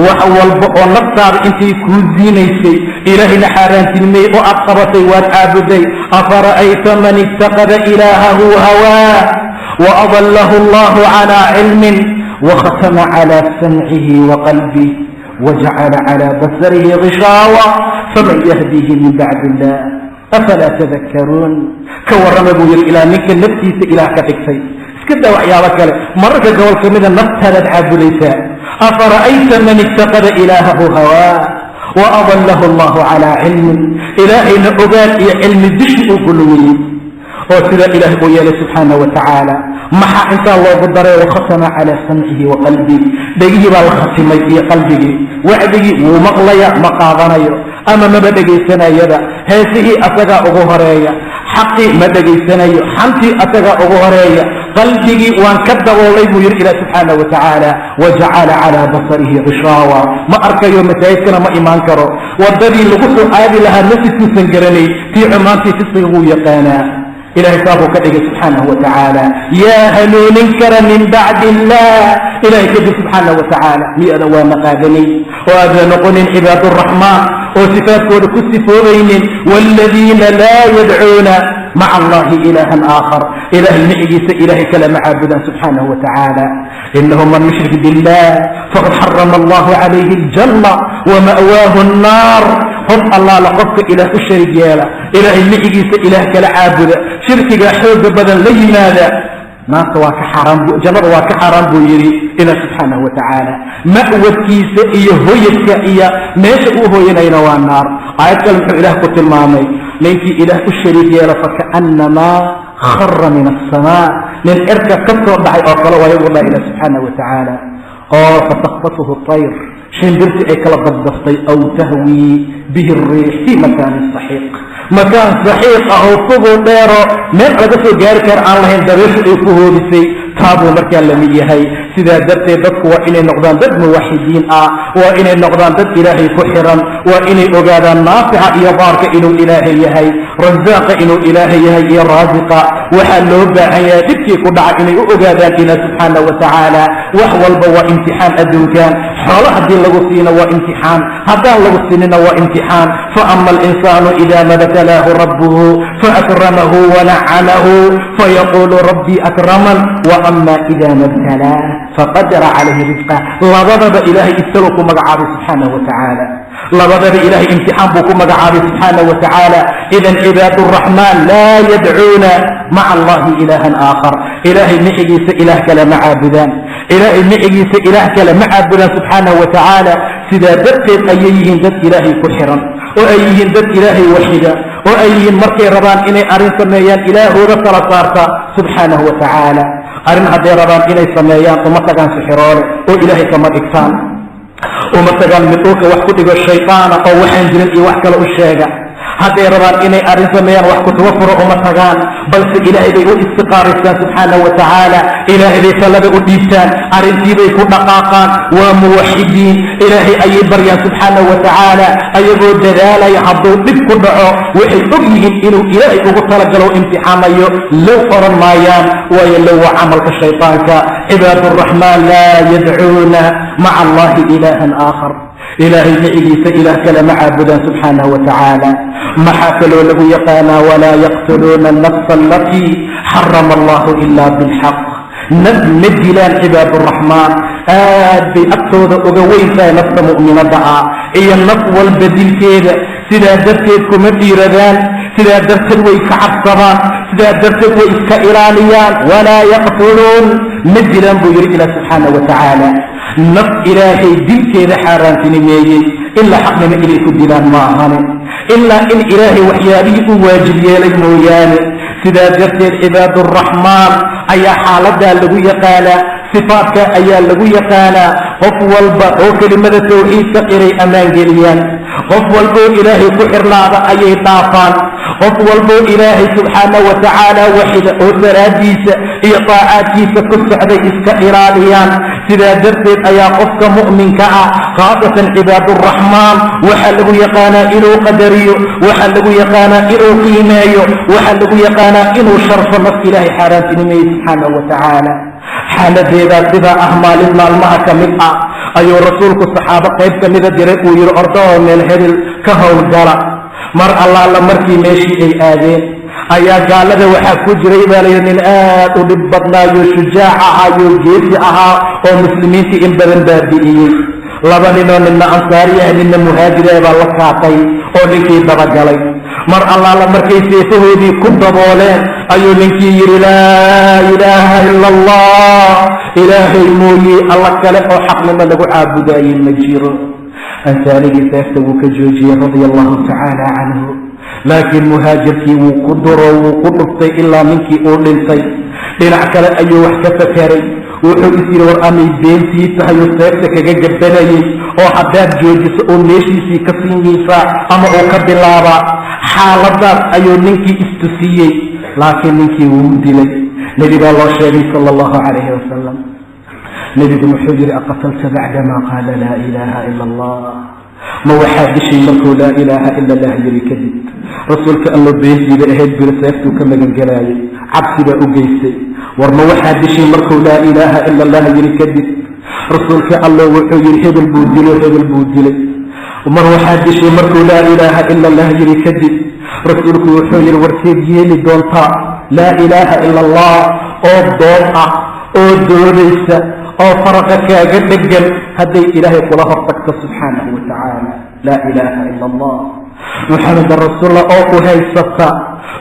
wax walba oo naftaada intay kuu ziinaysay ilaahayna xaaraantilmeeyey oo aad qabatay waad caabuday. afara'ayta man ittaqada ilaahahu hawaa waadallahu allahu calaa cilmin wakhatama calaa samcihi waqalbih wajacala calaa basarihi gishaawa faman yahdihi min bacdi illah afalaa tadakkaruun. ka warrama buu yidhi ilaa ninka naftiisa ilaah ka dhigtay. iska daa waxyaabo kale, mararka gobol ka mida naftaadaad caabudaysaa. afara'ayta man ittaqada ilaahahu hawaa وأضله الله على علم إلهي نقبال إيا علم بشي أقلوي وسيدا إله قيالي سبحانه وتعالى محا إنت الله قدره وختم على سمعه وقلبه دقيه بالختم إيا قلبه وعده ومقليا مقاضنيا أما ما بدقي سنة يدا هذه أتقى أغهرية حقي ما بدقي سنة حمتي أتقى أغهرية قلبه وان كذب والله يرى سبحانه وتعالى وجعل على بصره غشاوة ما أركى يوم تايسكنا ما إيمان كرو والذي لقصه آذي لها نفس سنجرني في عمانتي تصيغ يقانا إلهي صابه كذلك سبحانه وتعالى يا هنون كر من بعد الله إلهي كذلك سبحانه وتعالى مئة ومقادني وهذا نقول عباد الرحمن وصفات كسفورين والذين لا يدعون مع الله إلها آخر إله المعجز إله كلام عابدا سبحانه وتعالى إنه من يشرك بالله فقد حرم الله عليه الجنة ومأواه النار قف الله لقفك إله الشريك يالا إله المعجز إله كلام عابدا شركك حوض بدن لي ماذا ناس واك حرام جنر واك حرام بيري إلى سبحانه وتعالى مأوى كيس إيه هويك إيه ماشي هو ينين والنار آيات كلمة إله قتل مامي لينكي إله الشريك يالا فكأنما خر من السماء من إركب كبكر بعي أقلا ويقول الله إلى سبحانه وتعالى فتخطفه الطير شين درتي أي كلا ضبطي أو تهوي به الريح في مكان صحيق مكان صحيح أو فوق ديرو من رجسو جاركر الله يندرس يفوه بسي تابو مركان لمية هاي سيدا درتي دك وإني نقدان دد موحدين وإني نقدان دد إلهي كحرا وإني أقادا نافع يبارك إنو إلهي هاي رزاق إنو إلهي هاي رازقا وحلو باعيا دكي كدع إني أقادا إلى سبحانه وتعالى وحوال بوا امتحان أدوكان حوالها الدين لغسين وامتحان هذا لغسين وامتحان فأما الإنسان إذا ما ابتلاه ربه فأكرمه ونعمه فيقول ربي أكرمن وأما إذا ما ابتلاه فقدر عليه رزقه لضرب إلهي ابتلكم مقعاب سبحانه وتعالى لضرب إلهي امتحان بكم مقعاب سبحانه وتعالى إذا عباد الرحمن لا يدعون مع الله إلها آخر إلهي نحجيس إله كلام عابدان إلهي نحجيس إله كلام عابدان سبحانه وتعالى سيدا دقت أيهن دد إلهي كحرا وأيهن دد إلهي وحدا وأيهن مركي ربان إني أرين سميان إله رسل صارتا سبحانه وتعالى أرين هدي ربان إني سميان ومتقان سحران وإلهي كما إكسان ومتقان مطوك وحكتك الشيطان أو وحن جنئي وحكال الشيغة هدي ربان إني أرين سميان وحكت وفر ومتقان بل إلهي بيقو استقارسان سبحانه وتعالى إلهي بيسالة بيقو ديسان أرين بيقو دقاقان وموحدين إلهي أي بريان سبحانه وتعالى أيقو دلالة يحضو بكو دعو وحي أبيهم إنو إلهي بيقو طلقلو امتحان لو فرن مايان ويلو عملك الشيطان عباد الرحمن لا يدعون مع الله إلها آخر إلهي نعيس إله كلام عابدا سبحانه وتعالى ما حاكلوا له يقانا ولا يقتلون النفس التي حرم الله إلا بالحق ندلان عباد الرحمن بأكتوذ أغويسا نفس مؤمنة دعا إيا النفس والبديل كيدا سيدا درتيد كمديردان سيدا درتيد ويكعب صبان سيدا درتيد ويسك إيرانيان ولا يقتلون ندلان بير إلى سبحانه وتعالى نفس إلهي دل كيدا حاران تنميي إلا حقنا إليك الدلان معهاني إلا إن إلهي وحيابي واجب يالي موياني سيدا درتيد عباد الرحمن أي حالة لغو يقالا صفاتك أي لغو يقالا قف والبا وكلمة توحيد سقري أمان جليان قف والبو إلهي كحر لعبا أي طافان قف والبو إلهي سبحانه وتعالى وحد وتراديس إطاعاتيس كسعد إسك إراديان سيدا درتيد أي قفك مؤمن كأ خاصة عباد الرحمن وحلغو يقانا إلو قدريو وحلغو يقانا إلو قيمايو وحلغو يقانا إلو شرف نفس إلهي حارات نمي سبحانه وتعالى حالة ذا سيدا أهمال المال كمدأ أيو رسولك الصحابة قيب كمدة دريق وير أرضاه من الهدل كهول جرى مر الله لمركي ماشي أي آذين أيا قال له وحاكو جريبا لين ودبطنا يو شجاعها يو جيسعها ومسلمين في إنبرن بابئين لبننا من أنصارية من مهاجرة بالوكاتي ولكي دبجلي مر الله لمركي سيفه دي كنت بولين أيو لنكي يري لا إله إلا الله إلهي موي الله كلف وحق لما لقو عابداي المجير ansaarigii seefta wuu ka joojiyey radia allahu tacaala canhu, laakiin muhaajirkii wuu ku duro, wuu ku dhuftay ilaa ninkii uu dhintay. dhinac kale ayuu wax ka fakeray, wuxuu is yidhi war amay beentii tahay oo seefta kaga gabanayay, oo haddaad joojiso oo meeshiisii ka siinaysaa ama uu ka bilaabaa. xaaladaas ayuu ninkii istusiyey, laakiin ninkii wuu dilay. nebigaa loo sheegay sala allahu calayhi wasalam. nebigu wuxuu yidhi aqatalta bacdamaa qaala laa ilaaha ila allah, ma waxaa dishay markuu laa ilaaha ila allah yiri kadib? rasuulka allo beentii bay ahayd biri, seeftuu ka magangelaayay, cabsi baa u geystay. war ma waxaa dishay markuu laa ilaaha ila allah yiri kadib? rasuulka allo wuxuu yidhi hebel buu dilay, hebel buu dilay. mar waxaa dishay markuu laa ilaaha ila allah yiri kadib? rasuulku wuxuu yidhi warkeed yeeli doontaa laa ilaaha ila allah oo doon ah oo doonaysa oo faraqa kaaga dhegan hadday ilaahay kula hortagto subxaanahu wa tacaala. laa ilaaha ila allah muxamedan rasuulullah oo ku haysata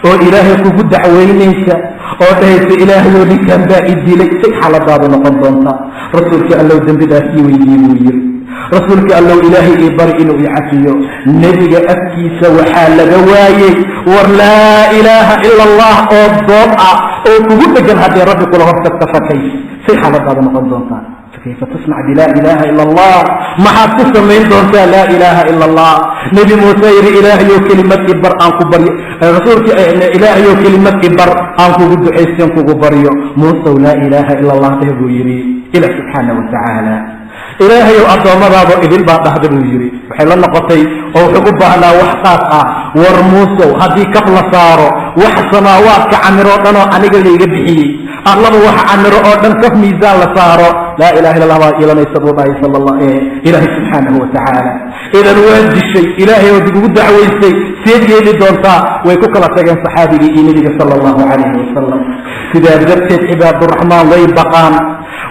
oo ilaahay kugu dacweynaysa oo dhahaysa ilaahayoo ninkan baa i dilay, say xaaladaadu noqon doontaa? rasuulka allow dembidaas ii weydii buu yiri. rasuulka allow ilaahay ii bari inuu i cafiyo. nebiga afkiisa waxaa laga waayey war laa ilaaha ila allah oo doon ah oo kugu dhegan hadday rabbi kula hortagta fakay, say xaaladaadu noqon doontaa? fakayfa tasnac bilaa ilaaha ila allah, maxaad ku samayn doontaa laa ilaaha ila allah? nebi muuse yidhi ilaahayow kelimad ibar aan ku baryo, rasuulka ilaahayow kelimad ibar aan kugu ducaysteen kugu baryo. muusew laa ilaaha ila allah dheh buu yidhi ilah subxaana wa tacaala. ilaahayow addoommadaado idin baa dhahda buu yidhi. waxay la noqotay oo wuxuu u baahnaa wax qaas ah. war muusow haddii kaf la saaro wax samaawaadka camiroo dhan oo aniga layga bixiyey, allaba wax camiro oo dhan kaf miisaan la saaro, laa ilaha illa allah baa ilanaysa buu dhahay ilaahay subxaanahu wa tacaala. idan waa dishay, ilaahay oo dib ugu dacwaystay, seed yeeli doontaa? way ku kala tageen saxaabigii iyo nebiga sala allahu calayhi wasalam. sidaa darteed cibaaduraxmaan way baqaan.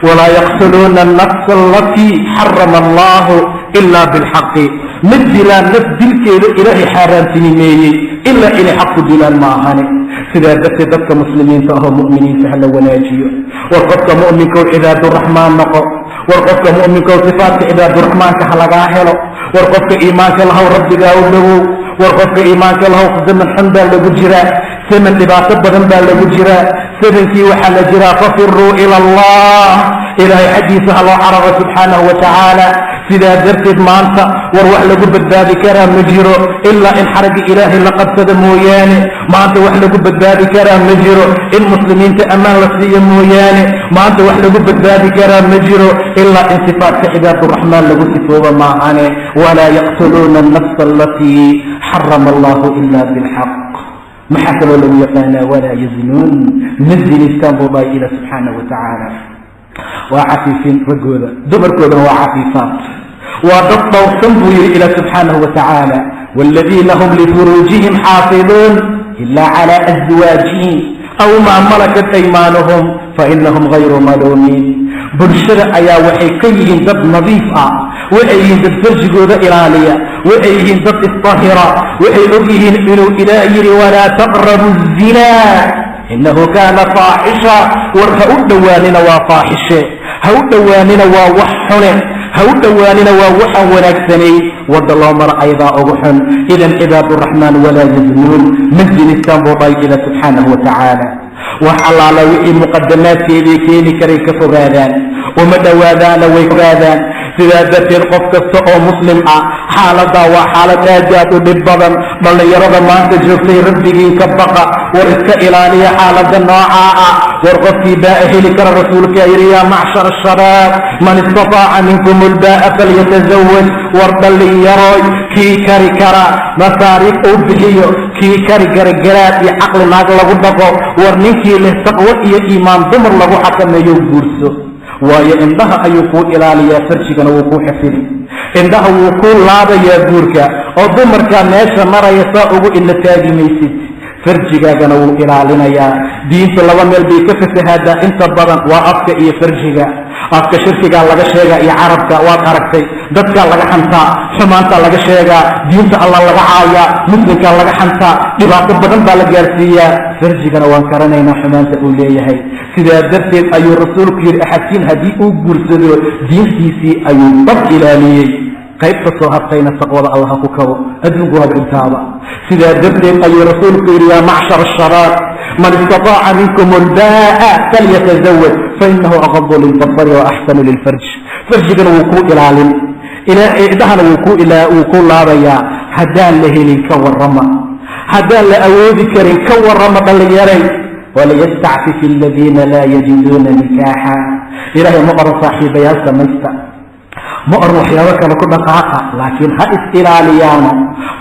walaa yaqtuluuna annafsa alatii xarama allahu ilaa bilxaqi, ma dilaan naf dilkeeda ilaahay xaaraantinimeeyey ilaa inay xaq ku dilaan ma ahane. sidaa darteed dadka muslimiinta ahoo mu'miniinta hala wanaajiyo. war qofka mu'minkow cibaaduraxmaan noqo. war qofka mu'minkow sifaatka cibaaduraxmaanka ha lagaa helo. war qofka iimaanka lahow rabbigaa u dhowow. war qofka iimaanka lahow zaman xun baa lagu jiraa, zaman dhibaato badan baa lagu jiraa. zamankii waxaa la jiraa fafiruu ila allah, ilaahay xaggiisa ha loo cararo subxaanahu wa tacaala. sidaa darteed maanta war wax lagu badbaadi karaa ma jiro ilaa in xaragga ilaahay la qabsada mooyaane. maanta wax lagu badbaadi karaa ma jiro in muslimiinta ammaan la siiyo mooyaane. maanta wax lagu badbaadi karaa ma jiro ilaa in sifaatka cibaaduraxmaan lagu sifooba maahane. walaa yaqtuluuna annafsa alatii xarama allahu ila bilxaq. maxaa kaloo lagu yaqaanaa walaa yaznuun, ma zinaystaan buu dhahay ila subxaanahu wa tacaala. waa cafiifin raggooda, dumarkoodana waa cafiifaat, waa dad dhowrsan buu yihi ila subxaanahu wa tacaala. waaladiina hum lifuruujihim xaafiduun ilaa calaa aswaajihim aw maa malakat aymaanuhum fainahum gayru maluumiin. bulshada ayaa waxay ka yihiin dad nadiif ah, waxay yihiin dad farjigooda ilaaliya, waxay yihiin dad isطahira, waxay og yihiin inuu ilaah yidhi walaa taqrabu الzinaa inahu kaana faaxisha. war ha u dhowaanina waa faaxishe, ha u dhowaanina waa wax xune, ha u dhowaanina waa waxaan wanaagsanayn. wadda loo maro aydaa ugu xun. idan cibaaduraxmaan walaa yaznuun, ma zinistaan buu dhahay ila subxaanahu wa tacaala. wax allaala wixii muqadamaadkeedii keeni karay ka fogaadaan, uma dhowaadaana way fogaadaan. sidaa darteed qof kasta oo muslim ah xaaladaa waa xaalad aad aad u dhib badan. dhallinyarada maanta joogtay rabbigiin ka baqa, war iska ilaaliya xaalada noocaa ah. war qofkii baa'a heli kara rasuulkaa yidhi yaa macshar ashabaab man istataaca minkum ulbaa'a falyatazawaj. war dhallinyarooy kii kari kara masaariif uu bixiyo, kii kari garagaraad iyo caqli naag lagu dhaqo, war ninkii leh taqwo iyo iimaan dumar lagu xakameeyo guurso. waayo indhaha ayuu kuu ilaaliyaa, farjigana wuu kuu xifidi. indhaha wuu kuu laabayaa guurka, oo dumarkaa meesha maraya saa ugu ila taagi maysid. farjigaagana wuu ilaalinayaa. diinta laba meel bay ka fasahaadaa inta badan, waa afka iyo farjiga. afka shirkigaa laga sheegaa iyo carabka, waad aragtay. dadkaa laga xantaa, xumaantaa laga sheegaa, diinta allah laga caayaa, muslimkaa laga xantaa, dhibaato badan baa la gaarsiiyaa. farjigana waan garanaynaa xumaanta uu leeyahay. sidaa darteed ayuu rasuulku yidhi axadkiin haddii uu guursado diintiisii ayuu dad ilaaliyey. qaybta soo hartayna taqwada allah ku kabo adduunku haba intaaba sidaa darteed ayuu rasuulku yidhi yaa macshar ashabaab man istataaca minkum albaa'a falyatazawaj fainahu aqadu lilbasari wa axsanu lilfarj farjigana wuu kuu ilaalin idhahana wuu kuu laabayaa haddaan la helin ka warrama haddaan la awoodi karin ka warrama dhallinyaray waliyastacfif aladiina laa yajiduuna nikaaxa ilaahay ma oran saaxiibayaal samaysta ma oran waxyaabo kale ku dhaqaaqa laakiin ha is-ilaaliyaano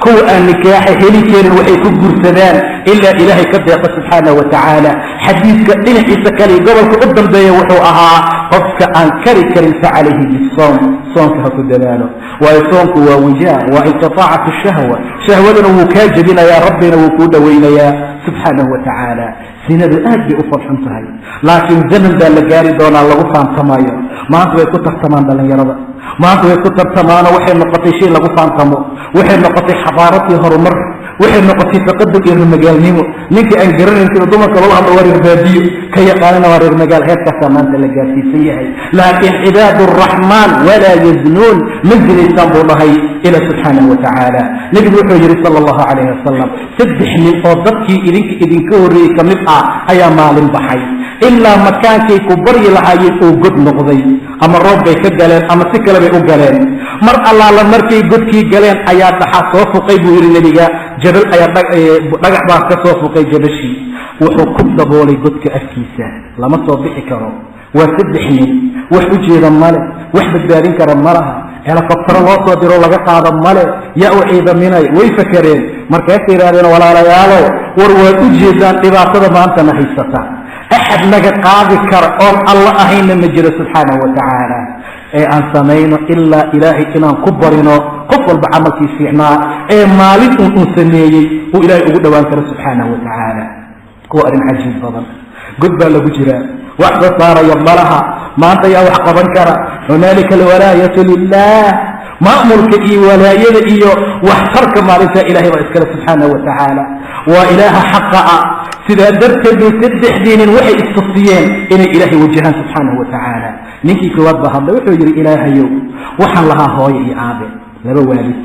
kuwa aan nikaaxa heli karin waxay ku guursadaan ilaa ilaahay ka deeqa subxaanahu wa tacaala xadiidka dhinaciisa kale gobolka u dambeeya wuxuu ahaa qofka aan kari karin fa calayhi bisoom soonka ha ku dadaalo waayo soonku waa wijaa waa inqitaacat shahwa shahwadana wuu kaa jebinayaa rabbina wuu kuu dhowaynayaa subxaanahu wa tacaala sinadu aad bay u farxun tahay laakiin zaman baa la gaari doonaa lagu faantamayo maanta way ku tartamaan dhallinyarada maanta way ku tartamaano waxay noqotay shay lagu faantamo waxay noqotay xadaaradii horumar waxay noqotay taqadum iyo reermagaalnimo ninka aan garanayn sida dumarka loola hadlo waa reer baadiyo ka yaqaanina waa reer magaal heerkaasaa maanta la gaarsiisan yahay laakiin cibaadu araxmaan walaa yaznuun ma zinaysaan buu dhahay ila subxaanahu wa tacaala nebigu wuxuu yidhi sala allahu calayhi wasalam 3 nin oo dadkii idinka horreeyey ka mid ah ayaa maalin baxay ilaa makaankay ku baryi lahaayeen oo god noqday ama roob bay ka galeen ama si kale bay u galeen mar allaala markay godkii galeen ayaa dhaxaa soo fuqay buu yidhi nebiga jabal ayaa dhagax baa ka soo fuqay jabashii wuxuu ku daboolay godka afkiisa lama soo bixi karo waa 3 nin wax u jeeda male wax badbaadin kara ma laha helikobtaro loo soo diro laga qaado male yaa u ciidaminay way fakareen markaasay yidhahdeen walaalayaalow war waad u jeedaan dhibaatada maantana haysata axad naga qaadi kara oon alla ahayna ma jiro subxaanahu wa tacaala ee aan samayno ilaa ilaahay inaan ku barino qof walba camalkii fiicnaa ee maalin uu sameeyey uu ilaahay ugu dhowaan karo subxaanahu wa tacaala kuwa arrin cajiib badan god baa lagu jiraa wax soo saaraya malaha maanta yaa wax qaban kara hunaalika alwalaayatu lilah ma'mulka iyo walaayada iyo waxtarka maalintaa ilahay baa iskale subxaanahu wa tacaala waa ilaaha xaqa ah sidaa darteed bay 3 nin waxay istusiyeen inay ilaahay wajahaan subxaanahu wa tacaala ninkii koowaad baa hadlay wuxuu yidhi ilaahayow waxaan lahaa hooyo iyo aabe 2 waalid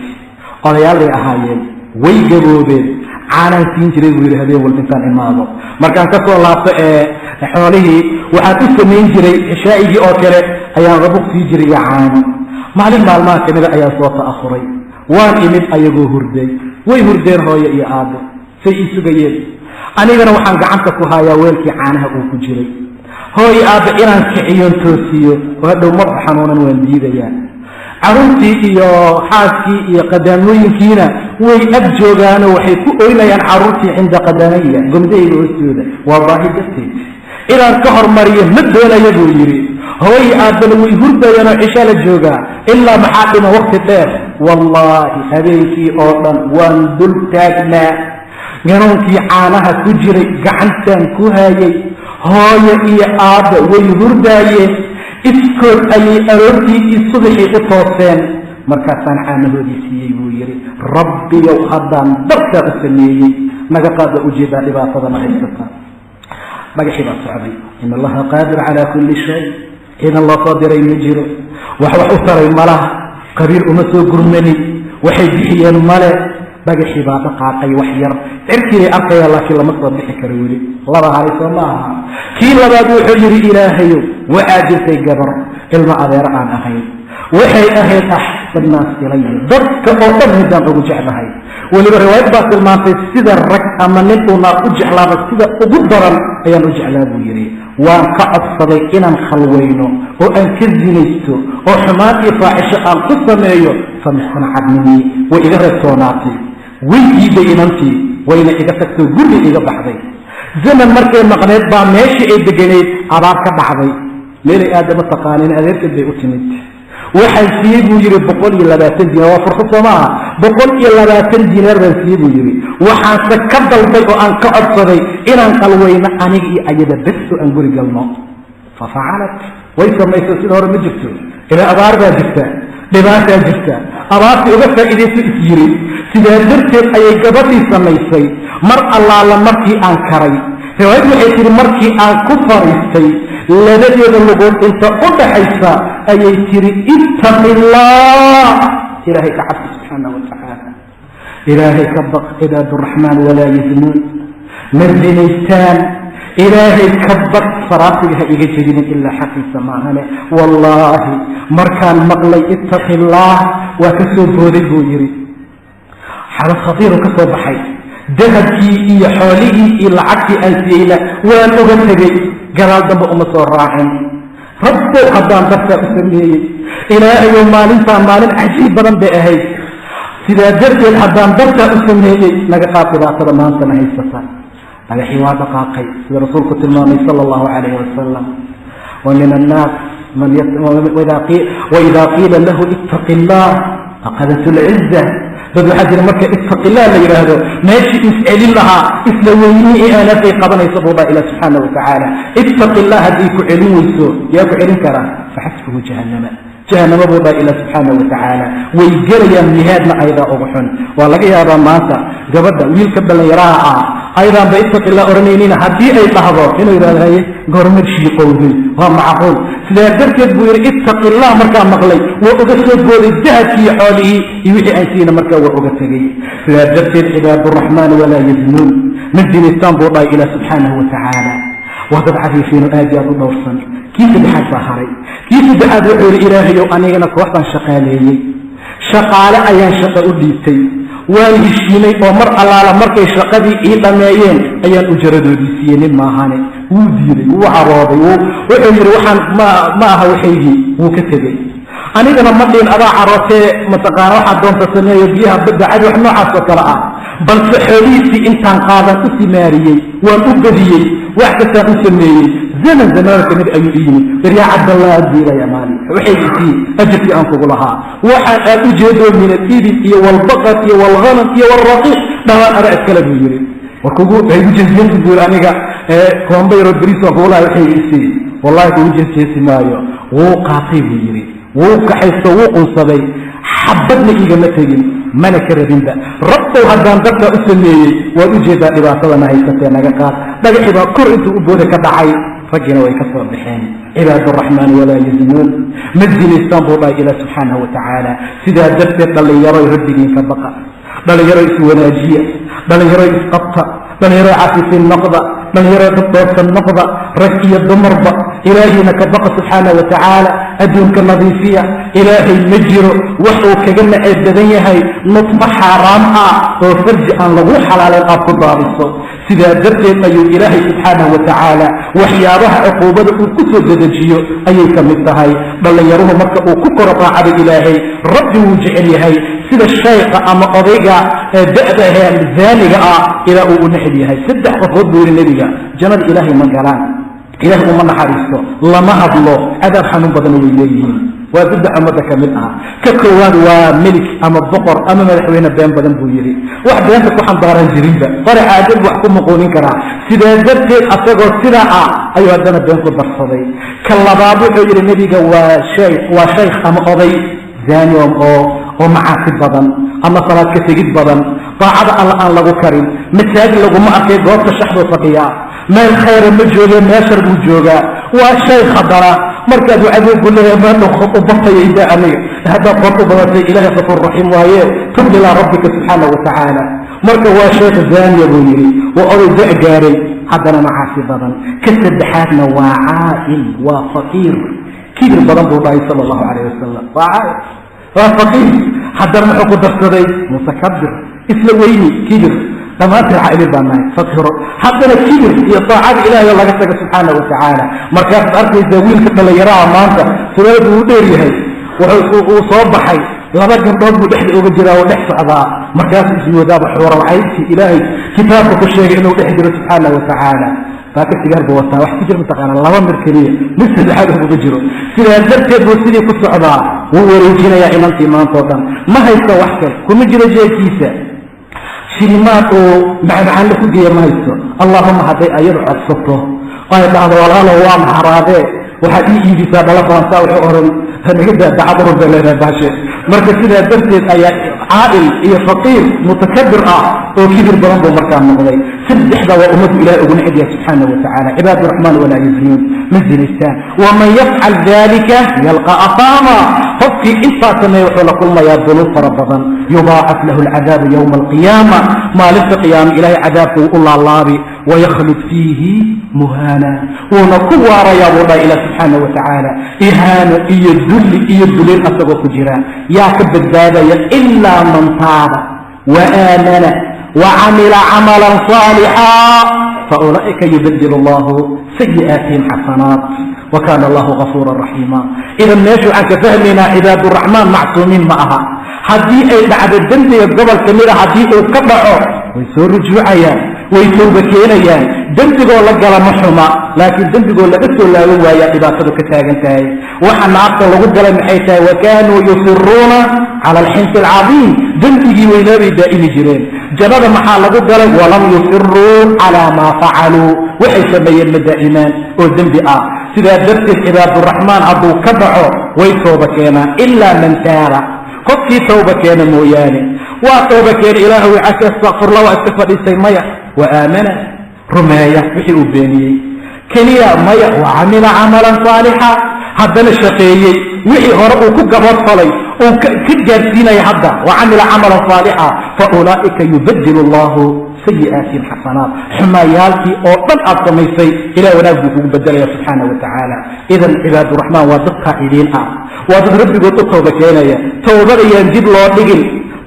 odayaal bay ahaayeen way gaboobeen caanaan siin jiray buu yidhi habeen walba intaan imaado markaan ka soo laabto xoolihii waxaan u samayn jiray shaa'igii oo kale ayaan rabuq sii jiray iyo caano maalin maalmaha kamida ayaa soo ta'ahuray waan imid ayagoo hurday way hurdeen hooyo iyo aabe say ii sugayeen anigana waxaan gacanta ku hayaa weelkii caanaha uu ku jiray hooyo aabe inaan kiciyoon toosiyo oo hadhow madaxa xanuunan waan diidayaa carruurtii iyo xaaskii iyo qadaamooyinkiina way ag joogaanoo waxay ku oynayaan carruurtii cinda qadaamaya gomdahayga hoostooda waa baahi darteed inaan ka hormariyo ma doonaya buu yidhi hooyo aabana way hurdayeenoo cisho la joogaa ilaa maxaa dhima wakti dheer wallaahi habeenkii oo dhan waan dul taagnaa ganuunkii caanaha ku jiray gacantaan ku hayay hooyo iyo aabba way hurdaayeen iskood ayay aroortii iyo subaxii u tooseen markaasaan caanahoodii siiyey buu yidhi rabbiyow haddaan darkaa u sameeyey naga qaad baa ujeedaa dhibaatadana haysata dhagaxii baa socday in allaha qaadir calaa kulli shay ciidan loo soo diray ma jiro wax u taray malaha qabiil uma soo gurmani waxay bixiyeen male dhagaxii baa dhaqaaqay wax yar cirkii bay arkayaan laakiin lama soo bixi karo weli laba haray soo ma aha kii labaad wuxuu yidhi ilaahayow waxaa jirtay gabar ilmo adeero aan ahayn waxay ahayd axsan naas ilaya dadka oo dhan midaan ugu jeclahay weliba riwaayad baa tilmaantay sida rag ama nin uu naar u jeclaaba sida ugu daran ayaan u jeclaa buu yidhi waan ka codsaday inaan khalwayno oo aan ka zinaysto oo xumaan iyo faaxisho aan ku sameeyo famsanacadnimii way iga reebtoonaatay weygiibay inantii wayna iga tagtoo guri iga baxday zaman markay maqneed baa meeshii ay deganayd abaar ka dhacday meelay aadama taqaaneen adeerkeed bay u timid waxaan siiyey buu yidhi 120 diinaar waa fursad soo maaha 120 diinaar baan siiyey buu yidhi waxaanse ka dalbay oo aan ka codsaday inaan qalwayno aniga iyo ayada bes oo aan guri galno fafacalat way samaysay sida hore ma jirto ilaa abaar baa jirta dhibaataa jirta abaartii uga faa'iidayso is yiri sidaa darteed ayay gabadhii samaysay mar allaala markii aan karay riwaayad waxay tihi markii aan ku fariistay labadeeda lugood inta u dhaxaysa ayay tihi ittaqillah إلهي كعبد سبحانه وتعالى إلهي كبق عباد الرحمن ولا يزنون مزنيستان إلهي كبق فراتها إيجادين إلا حقيقة معنا والله مركان مقلي اتق الله وكسب ذو يري حال خطير كسب حي ذهبكي إي حولي إي العكي أنسينا وأنغتبي قرال دب أمسور راعين ربو حضان دفع أسميه إلهي يوم مالنسا مالن عجيب بدن بأهي سيدا جرد الحضان دفع أسميه نقاط بأسر مانسا نهي السفر هذا حوار دقاقي سيدا رسولك تلمامي صلى الله عليه وسلم ومن الناس من وإذا قيل له اتق الله أخذت العزة بدو حجر مكة اتق الله لا يرهده ماشي اسأل الله اسلويني أنا في قبل يصبه إلى سبحانه وتعالى اتق الله هديك علم ويسوء ياك علم كرا فحسبه جهنم بوضع إلى سبحانه وتعالى ويجري النهاد أيضا أغحن والله يا رماسة قبضة ويل كبلا يراعى أيضا باتق الله أرنينين هدي أي لحظة إنه يرى هاي قرمت شيء قوي ومعقول سلاكرت يدبوير اتق الله مركا مغلي وأغسل بول الجهد في حاله يوحي أنسينا مركا وأغسلي سلاكرت عباد الرحمن ولا يزنون من دين التنبوض إلى سبحانه وتعالى وضبع في فين آجي أبو دورسن كيف بحاج بحري كيف بحاج وحور إلهي وأنينا كوحطا شقالي شقالة أيان شقاء ليتي والهشيني ومر الله مركي شقدي إلا مايين أيان أجردوا ليسيين ماهاني وديري وعراضي وعمري وحن ما هو حيجي وكتبي أنا إذا مدين أبا عراتي متقارا واحد دون تسنية يبيها بدأ عدو حنو عصا كراء بل سحريسي إنسان قادا أسماريي وأبديي واحدة أسماريي زمن كنت أيديني يا عبد الله الزيرة يا مالي وحيدتي أجبتي أنفق لها وحن أجدوا من الإبل والبقر والغنم والرقيق ما أرى أتكلم يجري وكوكو هيجي جنسين تقول أنا كون بيرد بريس وقولا وحيدتي والله كوكو جنسين مايو وقاطي يجري وكحيث وقصبي حبتني إيجا متجين ما نكردين ده ربطوا هدان دبنا أسمي وأجيب لباسة ما هي ستين نقاط دقى إذا كرئت أبودك دعي رجنا ويكسر بحين عباد الرحمن ولا يزنون مجد استنبط إلى سبحانه وتعالى سيدا دبت اللي يرى يردين كبقى بل يرى سوناجية بل يرى إسقطة بل يرى عفيف النقضة بل يرى تطوف النقضة ركي الضمربة إلهي نكبق سبحانه وتعالى أدونك النظيفية إلهي المجر وحوك جنة الدنيا هاي نطمة حرامها وفرج أن لغو حلال الأرض الضارصة سيدا درت أيو إلهي سبحانه وتعالى وحيارها عقوبة وكسر دجيو أيك مثلهاي بل يروه مكة وككرة على إلهي رب وجعلي هاي سيدا الشيخ أما قضيقة دأبها الزانقة إلى أنحدي هاي سدح قفض بول النبي جنب إلهي من قران إلهي من حريصه لما هضلو أدب حنون بدنو إليهين وضد أمدك منها ككوان وملك أما الضقر أما ملحوين بين بدن بويري واحد ينسك وحن دارا جريبة فرع عادل وحكم مقولين كرا سيدا زرت أصدقوا سلاء أيها الدنا بين قدر صدي كاللبابو حجر النبي وشيخ أما قضي زاني ومعاصي بدن أما صلاة كتجد بدن طاعة الله أن لغو كريم مساجد لغو ما أكيد غوث الشحب وصفيا ما الخير مجوغا ما يشرب وجوغا وشيء خضرا مركز عدو يقول له ما نخط بطي إذا أمي هذا قرط بطي إله غفور رحيم وهي تب إلى ربك سبحانه وتعالى مركز وشيخ زاني يبويري وأولي ذئ جاري حضنا معاصي بدن كسب بحاتنا وعائل وفقير كبر بدن الله صلى الله عليه وسلم وفقير حضرنا حقوق الدفتري متكبر إسلويني كبر لما أنت عائلي باناي فقهر حضرنا كبر يطاعد إلهي الله قصدك سبحانه وتعالى مركز أرض الزويل كتلا يراها مانتا سؤال وديري هاي وصوبحي لما جنبه بحث أوجرا ونحس عضاء مركز الزيوداء بحورة وعيدتي إلهي كتابك الشيء إنه تحجر سبحانه وتعالى فاكر تجار بوسطة واحد تجر متقانا الله مركلية مثل الحاجة بجره سيرا درتد وسيري كنت عضاء وهو ريجينا يا إمانتي إمان طوطا ما هيسا وحكا كم جرى جاي كيسا شريمات مع معلق دي ما هيسا اللهم هذي أيضا أصفته قال بعض والله وام حرابي وحديثي بسا بلقان ساوح أهرم هنجد دعبر بلنا باشا مركز سيرا درتد أي عائل أي فقير متكبر وكبر برنبه مركان مغلي سبح ذا وأمد إلى أبن عدي سبحانه وتعالى عباد الرحمن ولا يزنون مزنستان ومن يفعل ذلك يلقى أثاما ففي إنسا سمي وحول كل ما يبدلوا فربضا يضاعف له العذاب يوم القيامة ما لف قيام إلهي عذابه الله الله ويخلد فيه مهانا ونقوى رياض الله إلى سبحانه وتعالى إهانة إيدل أسوى كجران يا كبد ذاذا إلا من تاب وآمن وعمل عملا صالحا فأولئك يبدل الله سيئاتهم حسنات وكان الله غفورا رحيما إذا نشو عنك فهمنا عباد الرحمن معصومين معها حدي أي بعد الدنيا يقبل كميرا حدي أكبعوا ويسور رجوعيا ويسور بكينيا دنتقوا لقل محرمة لكن دنتقوا لقلتوا لا يا إباقدوا كتاقنتاي وحن عبد الله قد لم حيثا وكانوا يصرون على الحنس العظيم دنتقي وينابي دائم جرين جناب محال قد لم ولم يصروا على ما فعلوا وحيث بيّن دائمان والذنب سيدا درت عباد الرحمن عبدو كبعوا ويتوبكينا إلا من تاب قفي توبكينا موياني وتوبكين إلهي عسى استغفر الله واستغفر السيمية وآمن رماية وحي أبيني كنيا مية وعمل عملا صالحا هذا الشقي وحي هرب وكقبر صلي وكجارسين يحدى وعمل عملا صالحا فأولئك يبدل الله سيئات حسنات حمايالتي أو من أطميسي إلى ونبذ بدل سبحانه وتعالى إذا عباد الرحمن وضدها إلين وضد ربي قلت توبة كينيا توبة ينجد الله دقل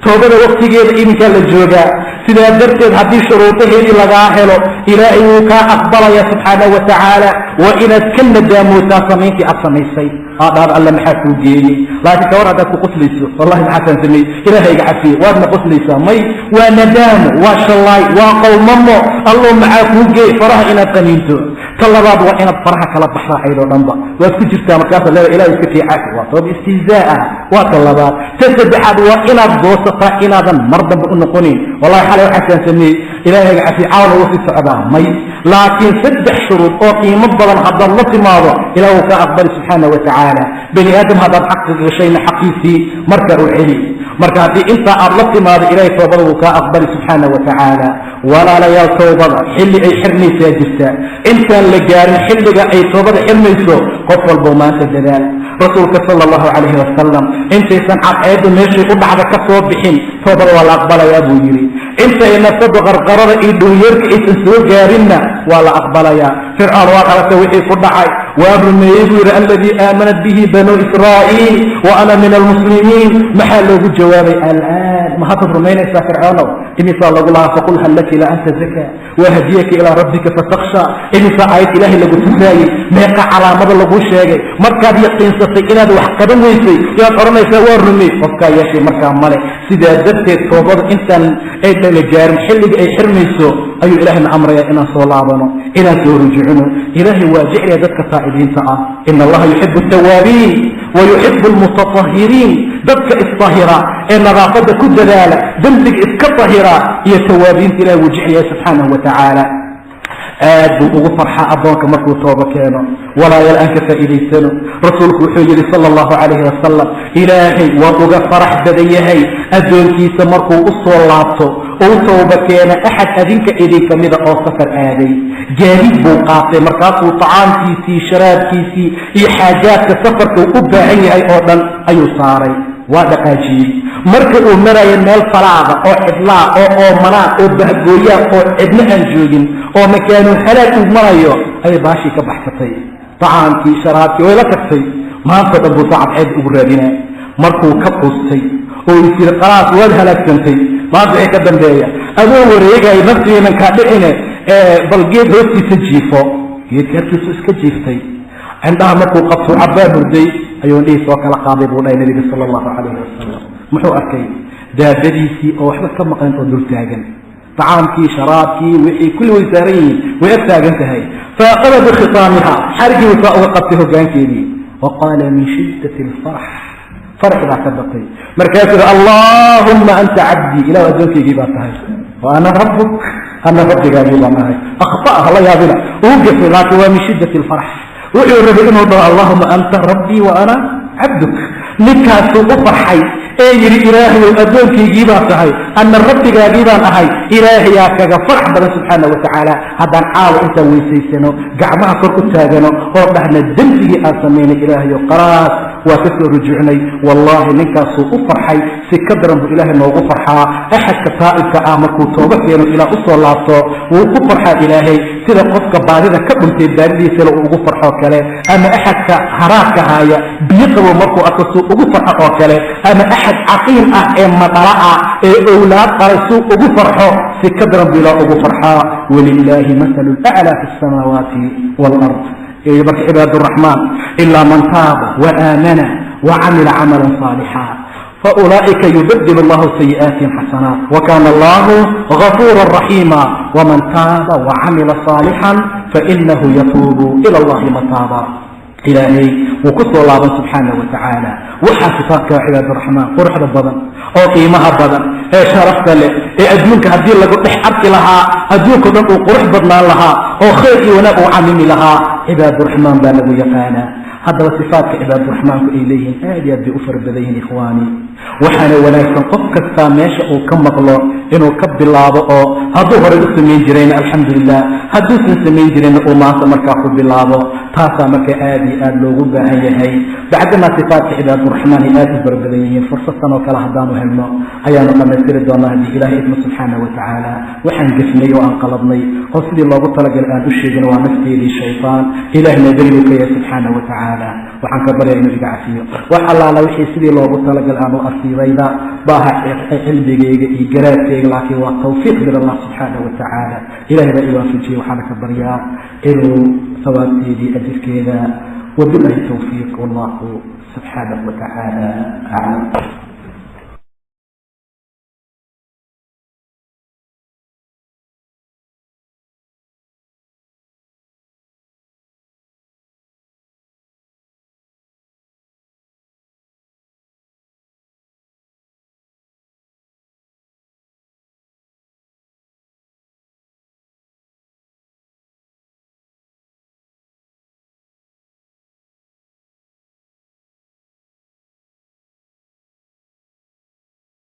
توبة وقتيجي إنك للجوجا سيدا درتد هذه شروطه إلا غاهلو إلهي وكا أقبل يا سبحانه وتعالى وإن كل داموتا سميتي أطميسي هذا الله محاكو جيني لكن كورا داكو قتليسو والله محاكا سمي إلهي قعفي وادنا قتليسا مي وندام واشالله وقوممو الله محاكو جي فرح إنا قنينتو كاللباب وإنا فرحة كلا بحرا حيدو نمبا واسكجرتا مكاسا لا إلهي سكتيعاك وطوب استيزاء وكاللباب تسبحاد وإنا بوسطا إنا ذن مرضا بأنقوني والله حالي وحسن سمي إلهي قعفي عاونا وفي السعبان مي لكن سبح شروط أوقي مضبلا حضر لطماضا إلهي كأقبل سبحانه وتعالى بني آدم هذا الحق شيء حقيقي مركر العلي مركر انت أرلت ماذا إليه توبضه كأقبل سبحانه وتعالى ولا لا يتوبض حل أي حرمي سيجستا انت اللي جاري حل أي توبض حرمي سو قفل البومات الجلال رسولك صلى الله عليه وسلم انت سنعق عيد ماشي قد على كفوت بحين توبض ولا أقبل يا أبو يري انت إن صدق غرقرر إيدو يرك إتنسو جارنا ولا أقبل يا فرعون واقع سوحي فضحي وابن يزور الذي آمنت به بنو إسرائيل وأنا من المسلمين محل الجواب الآن ما هتضر مين إسا فرعون إني صلى الله فقل هل لك إلى أن تزكى وهديك إلى ربك فتخشى إني صعيت إلهي لقد تسايي ما يقع على مدى لقو الشيء مركب يقين ستي إلى ذو حقا ويسي يا قرنا يسوار رمي فكا يشي مركب مالي سيدا دبت توبض انت ايضا لجارم حلق اي حرميسو اي الهنا امر يا انا صلابنا الى ترجعنا الهي واجع يا ذاتك صائدين ساعة ان الله يحب التوابين ويحب المتطهرين ذاتك الطاهرة ان رافض كل دلالة ذنبك الطاهرة هي التوابين الى وجع يا سبحانه وتعالى آد وفرحة أبوك مركو توبة كانوا ولا يلأنك فإليسانه رسولك وحيد صلى الله عليه وسلم إلهي وأبوك فرح بديهي أدون كيس مركو أصوى اللعبتو وتوبة كان أحد أذنك إليك ماذا أو سفر آدي جاريب بوقاتي مركاتو طعام كيسي شراب كيسي إي حاجات سفرك وأبعي أي أوضا أي صاري ودقاجي مركب مرايا مال فراغة أو إطلاع أو مناء أو بهجوية أو ابن أنجوين أو مكان حلال مرايا أي باشي كبحثتي طعامتي شرابتي ولا كفتي ما أنت أبو طعم عيد أبرادنا مركب كبوستي ويصير قراص والهلاك كنتي ما أدعي كدم بيا أبو وريقا ينفسي من كادئنا بلقيت هوتي سجيفو يتكركي سجيفتي عندها مركب قبطو عباد بردي أيون إيه سواك على قاضي بولا النبي صلى الله عليه وسلم محو أركي دابديسي أو حبك كم مقام تدور تاجن طعامكي شرابكي وحي كل وزارين ويبتاجن تهي فأخذ بخطامها حرقي وفاء وقبته جانكي لي وقال من شدة الفرح فرح ذا كبقي مركز اللهم أنت عبدي إلى وزنك جيباتها وأنا ربك أنا ربك جيباتها أخطأها الله يا بنا وقف لك ومن شدة الفرح ويقول إنه اللهم أنت ربي وأنا عبدك لكاسو أفرحي يري إلهي وأدونكي جيبا صحي أن ربك جيبا أحي إلهي يا كذا فرح بنا سبحانه وتعالى هذا عاو أنت ويسيسنو قعمها كركو تاجنو وربحنا الدنفي آسمين إلهي وقراس وتسل رجعني والله منك سوء فرحي سكدرا بإله موغو فرحا أحد كتائبك آمكو توبكينو إلى أصول الله ووقو فرحا إلهي سيدا قفك بعدها كبنت الدالي سيلا وقو فرحا وكالي أما أحد كهراك هاي بيقبو مركو أكسو وقو فرحا وكالي أما أحد عقيم أما طلع أولاد قرسو وقو فرحا سكدرا بإله وقو فرحا ولله مثل الأعلى في السماوات والأرض يبقى عباد الرحمن إلا من تاب وآمن وعمل عملا صالحا فأولئك يبدل الله سيئات حسنات وكان الله غفورا رحيما ومن تاب وعمل صالحا فإنه يتوب إلى الله متابا إلهي وكسر الله سبحانه وتعالى وحافظك عباد الرحمن قرح البضن أو قيمها بدن شرفت له أدونك هدين لك تحبك لها أدونك دنك قرح بدنا لها أو خيري ونبو عمم لها عباد الرحمن بالغ يقانا هذا صفات عباد الرحمن إليهم هذه يدي أفر بديهن إخواني وحنا ولكن قفك الساميش أو كم مغلو إنه كب الله بقى هذا هو السمين جرين الحمد لله هذا السمين جرين وما سمرك أخذ بالله تاسا مك آدي اللغة هي بعدما صفات عباد الرحمن آدي أفر بديهن فرصة وكلا هدان وهمنا أيانا قمنا سير الله هذه إلهي اسمه سبحانه وتعالى وحن قسمي وأنقلبني قصدي الله بطلق الآن أشيغن ونفسي للشيطان إلهنا دلوك يا سبحانه وتعالى وحن كبر يا نبي عفيه وحلا لو حسبي الله بطلق الآن أصيبينا باها قلبي جراتي لكن والتوفيق من الله سبحانه وتعالى إلهي لا يوافق وحنا كبر يا إنه ثوابتي دي أجل كذا وبالله التوفيق والله سبحانه وتعالى أعلم.